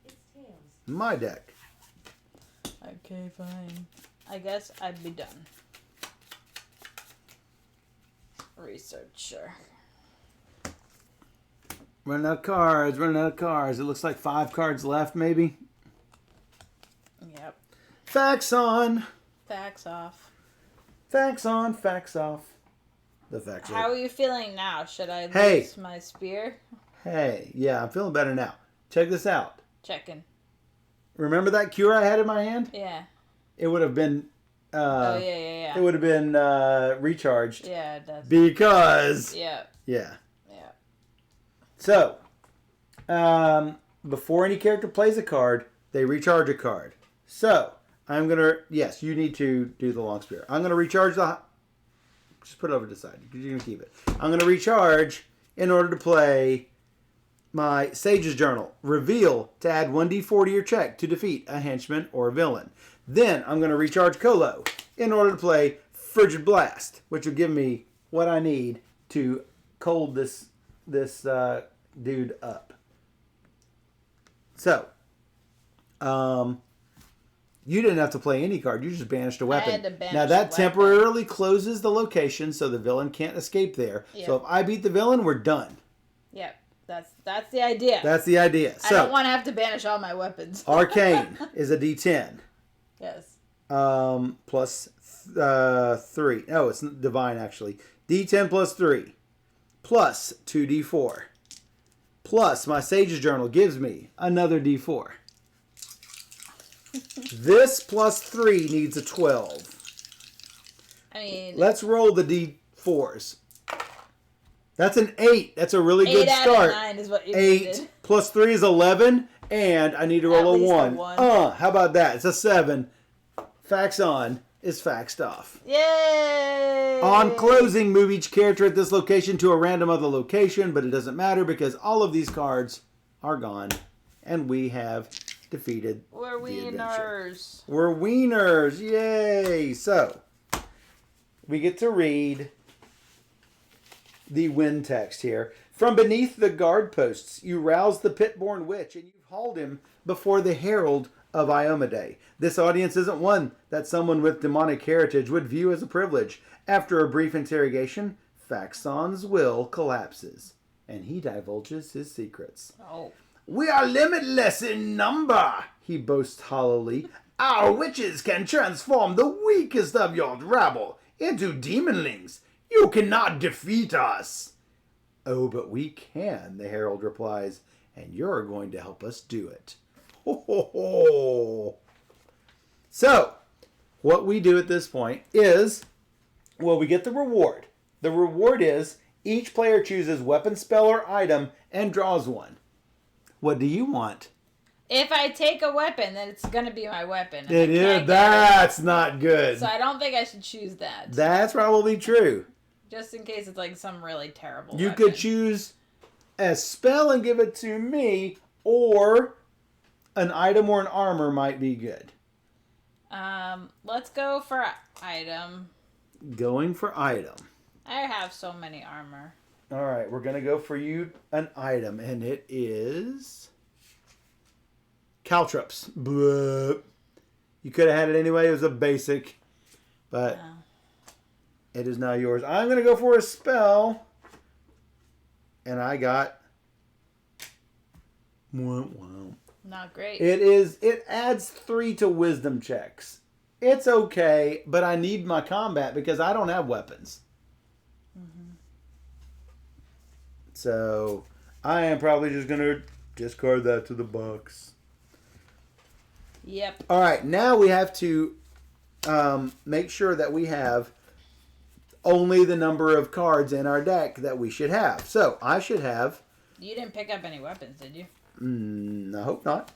It's tails. My deck. Okay, fine. I guess I'd be done. Researcher. Running out of cards, running out of cards. It looks like 5 cards left, maybe. Yep. Facts on. Facts off. Facts on, facts off. The facts How are you feeling now? Should I Hey. lose my spear? Hey, yeah, I'm feeling better now. Check this out. Checking. Remember that cure I had in my hand? Yeah. It would have been... yeah. It would have been recharged. Yeah, it does. Because... Yeah. Yeah. Yeah. So, before any character plays a card, they recharge a card. So, I'm going to... Yes, you need to do the long spear. I'm going to recharge the... Just put it over to the side. You're going to keep it. I'm going to recharge in order to play my Sage's Journal. Reveal to add 1d4 to your check to defeat a henchman or a villain. Then I'm going to recharge Colo in order to play Frigid Blast, which will give me what I need to cold this dude up. So, you didn't have to play any card. You just banished a weapon. I had to banish now that a weapon. temporarily closes the location so the villain can't escape there. Yep. So if I beat the villain, we're done. Yep. That's the idea. That's the idea. I So don't want to have to banish all my weapons. Arcane is a D10. Yes. Plus 3. No, it's divine actually. D10 plus 3. Plus 2d4. Plus my Sage's Journal gives me another d4. This plus 3 needs a 12. I mean... Let's roll the d4s. That's an 8. That's a really good 8 out start. of 9 is what you 8 needed. plus 3 is 11. And I need to roll At a least 1. a 1. How about that? It's a 7. Facts on is faxed off. Yay! On closing, move each character at this location to a random other location, but it doesn't matter because all of these cards are gone, and we have defeated We're the adventure. wieners. We're wieners! Yay! So, we get to read the win text here. From beneath the guard posts, you rouse the pit-born witch, and you've hauled him before the herald of Iomedae. This audience isn't one that someone with demonic heritage would view as a privilege. After a brief interrogation, Faxon's will collapses, and he divulges his secrets. Oh. We are limitless in number, he boasts hollowly. Our witches can transform the weakest of your rabble into demonlings. You cannot defeat us. Oh, but we can, the herald replies, and you're going to help us do it. Ho, ho, ho. So, what we do at this point is, well, we get the reward. The reward is each player chooses weapon, spell, or item and draws one. What do you want? If I take a weapon, then it's going to be my weapon. It is. That's not good. So I don't think I should choose that. That's probably true. Just in case it's like some really terrible You weapon. could choose a spell and give it to me, or an item or an armor might be good. Let's go for item. Going for item. I have so many armor. All right, we're going to go for you an item, and it is caltrops. Blah. You could have had it anyway. It was a basic, but it is now yours. I'm going to go for a spell, and I got Not great. It adds 3 to wisdom checks. It's okay, but I need my combat because I don't have weapons. Mm-hmm. So I am probably just going to discard that to the box. Yep. All right, now we have to make sure that we have only the number of cards in our deck that we should have. So I should have... You didn't pick up any weapons, did you? I hope not.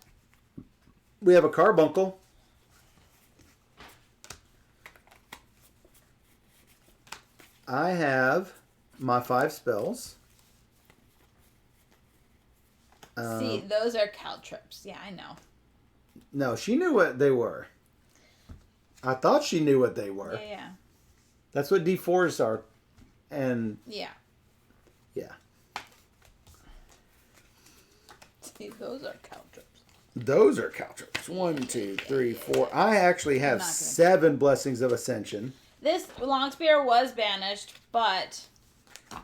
We have a carbuncle. I have my 5 spells. See, those are caltrops. Yeah, I know. No, she knew what they were. I thought she knew what they were. Yeah. That's what D4s are. And... Yeah. Yeah. See, those are caltrops. Those are caltrops. 1, 2, 3, 4. I actually have 7 blessings of Ascension. This long spear was banished, but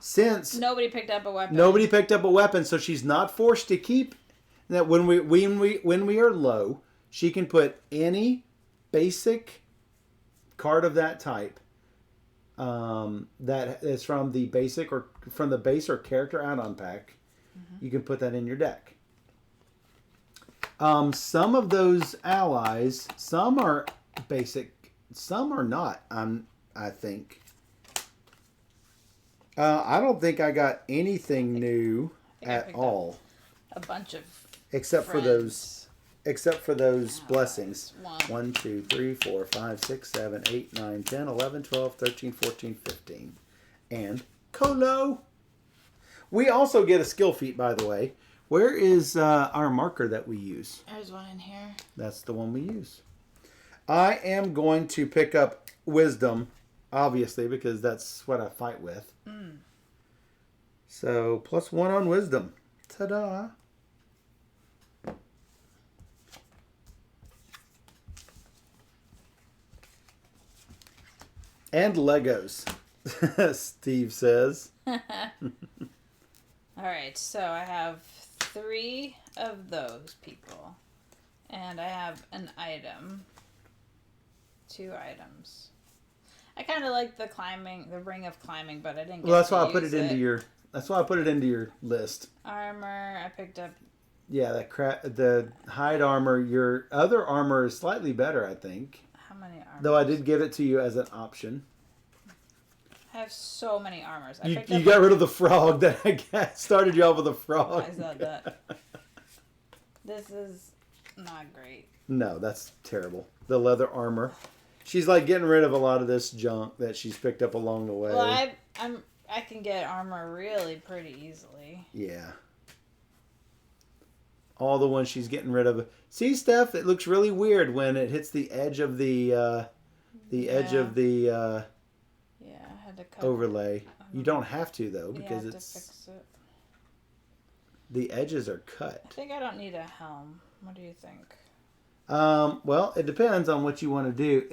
Since nobody picked up a weapon. nobody picked up a weapon, so she's not forced to keep that. When we are low, she can put any basic card of that type that is from the basic or from the base or character add-on pack. Mm-hmm. You can put that in your deck. Some of those allies, some are basic, some are not. I think. I don't think I got anything new at all. A bunch of except friends. for those blessings. 1. 1, 2, 3, 4, 5, 6, 7, 8, 9, 10, 11, 12, 13, 14, 15. And Colo. We also get a skill feat, by the way. Where is our marker that we use? There's one in here. That's the one we use. I am going to pick up Wisdom, obviously, because that's what I fight with. Mm. So, +1 on Wisdom. Ta-da! And Legos, Steve says. Alright, so I have 3 of those people. And I have an item. 2 items. I kind of like the ring of climbing, but I didn't get that's why I put it into your. That's why I put it into your list. Armor, I picked up. Yeah, the hide armor. Your other armor is slightly better, I think. How many armors? Though I did give it to you as an option. I have so many armors. You got rid of the frog that I started you off with a frog. I said that. This is not great. No, that's terrible. The leather armor. She's like getting rid of a lot of this junk that she's picked up along the way. Well, I can get armor really pretty easily. Yeah. All the ones she's getting rid of. See, Steph, it looks really weird when it hits the edge of the edge of the I had to cut overlay. You don't have to though because to it's fix it. The edges are cut. I think I don't need a helm. What do you think? Well, it depends on what you want to do.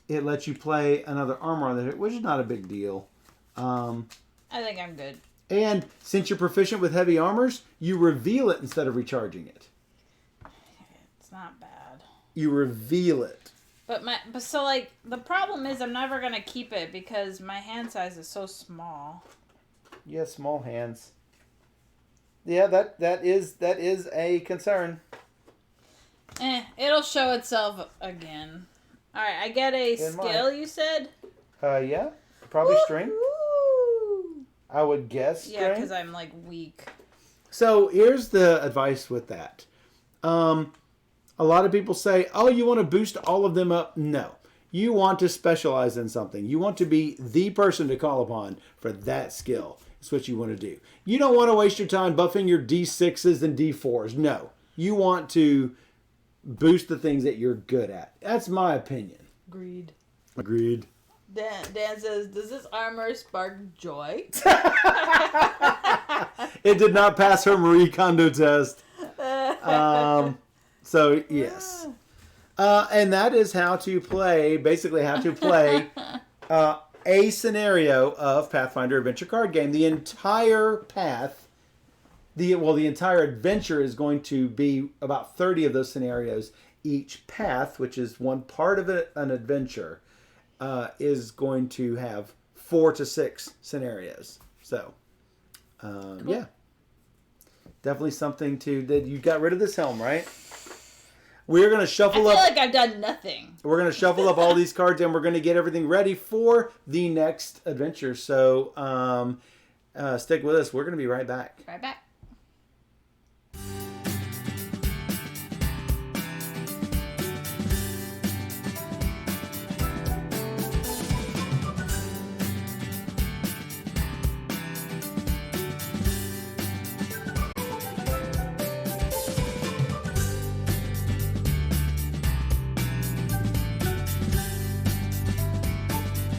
It lets you play another armor on it, which is not a big deal. I think I'm good. And since you're proficient with heavy armors, you reveal it instead of recharging it. It's not bad. You reveal it. But the problem is I'm never gonna keep it because my hand size is so small. You have small hands. Yeah, that is a concern. It'll show itself again. All right, I get a skill. You said. Yeah, probably strength. I would guess. Yeah, because I'm like weak. So here's the advice with that. A lot of people say, "Oh, you want to boost all of them up?" No, you want to specialize in something. You want to be the person to call upon for that skill. That's what you want to do. You don't want to waste your time buffing your D6s and D4s. No, you want to boost the things that you're good at. That's my opinion. Agreed. Dan says, "Does this armor spark joy?" It did not pass her Marie Kondo test. So yes, and that is how to play. Basically, how to play a scenario of Pathfinder Adventure card game. The entire path, the entire adventure is going to be about 30 of those scenarios. Each path, which is one part of an adventure, is going to have 4 to 6 scenarios. So, cool. Yeah, definitely something to. That you got rid of this helm, right? We're going to shuffle up. I feel like I've done nothing. We're going to shuffle up all these cards and we're going to get everything ready for the next adventure. So stick with us. We're going to be right back. Right back.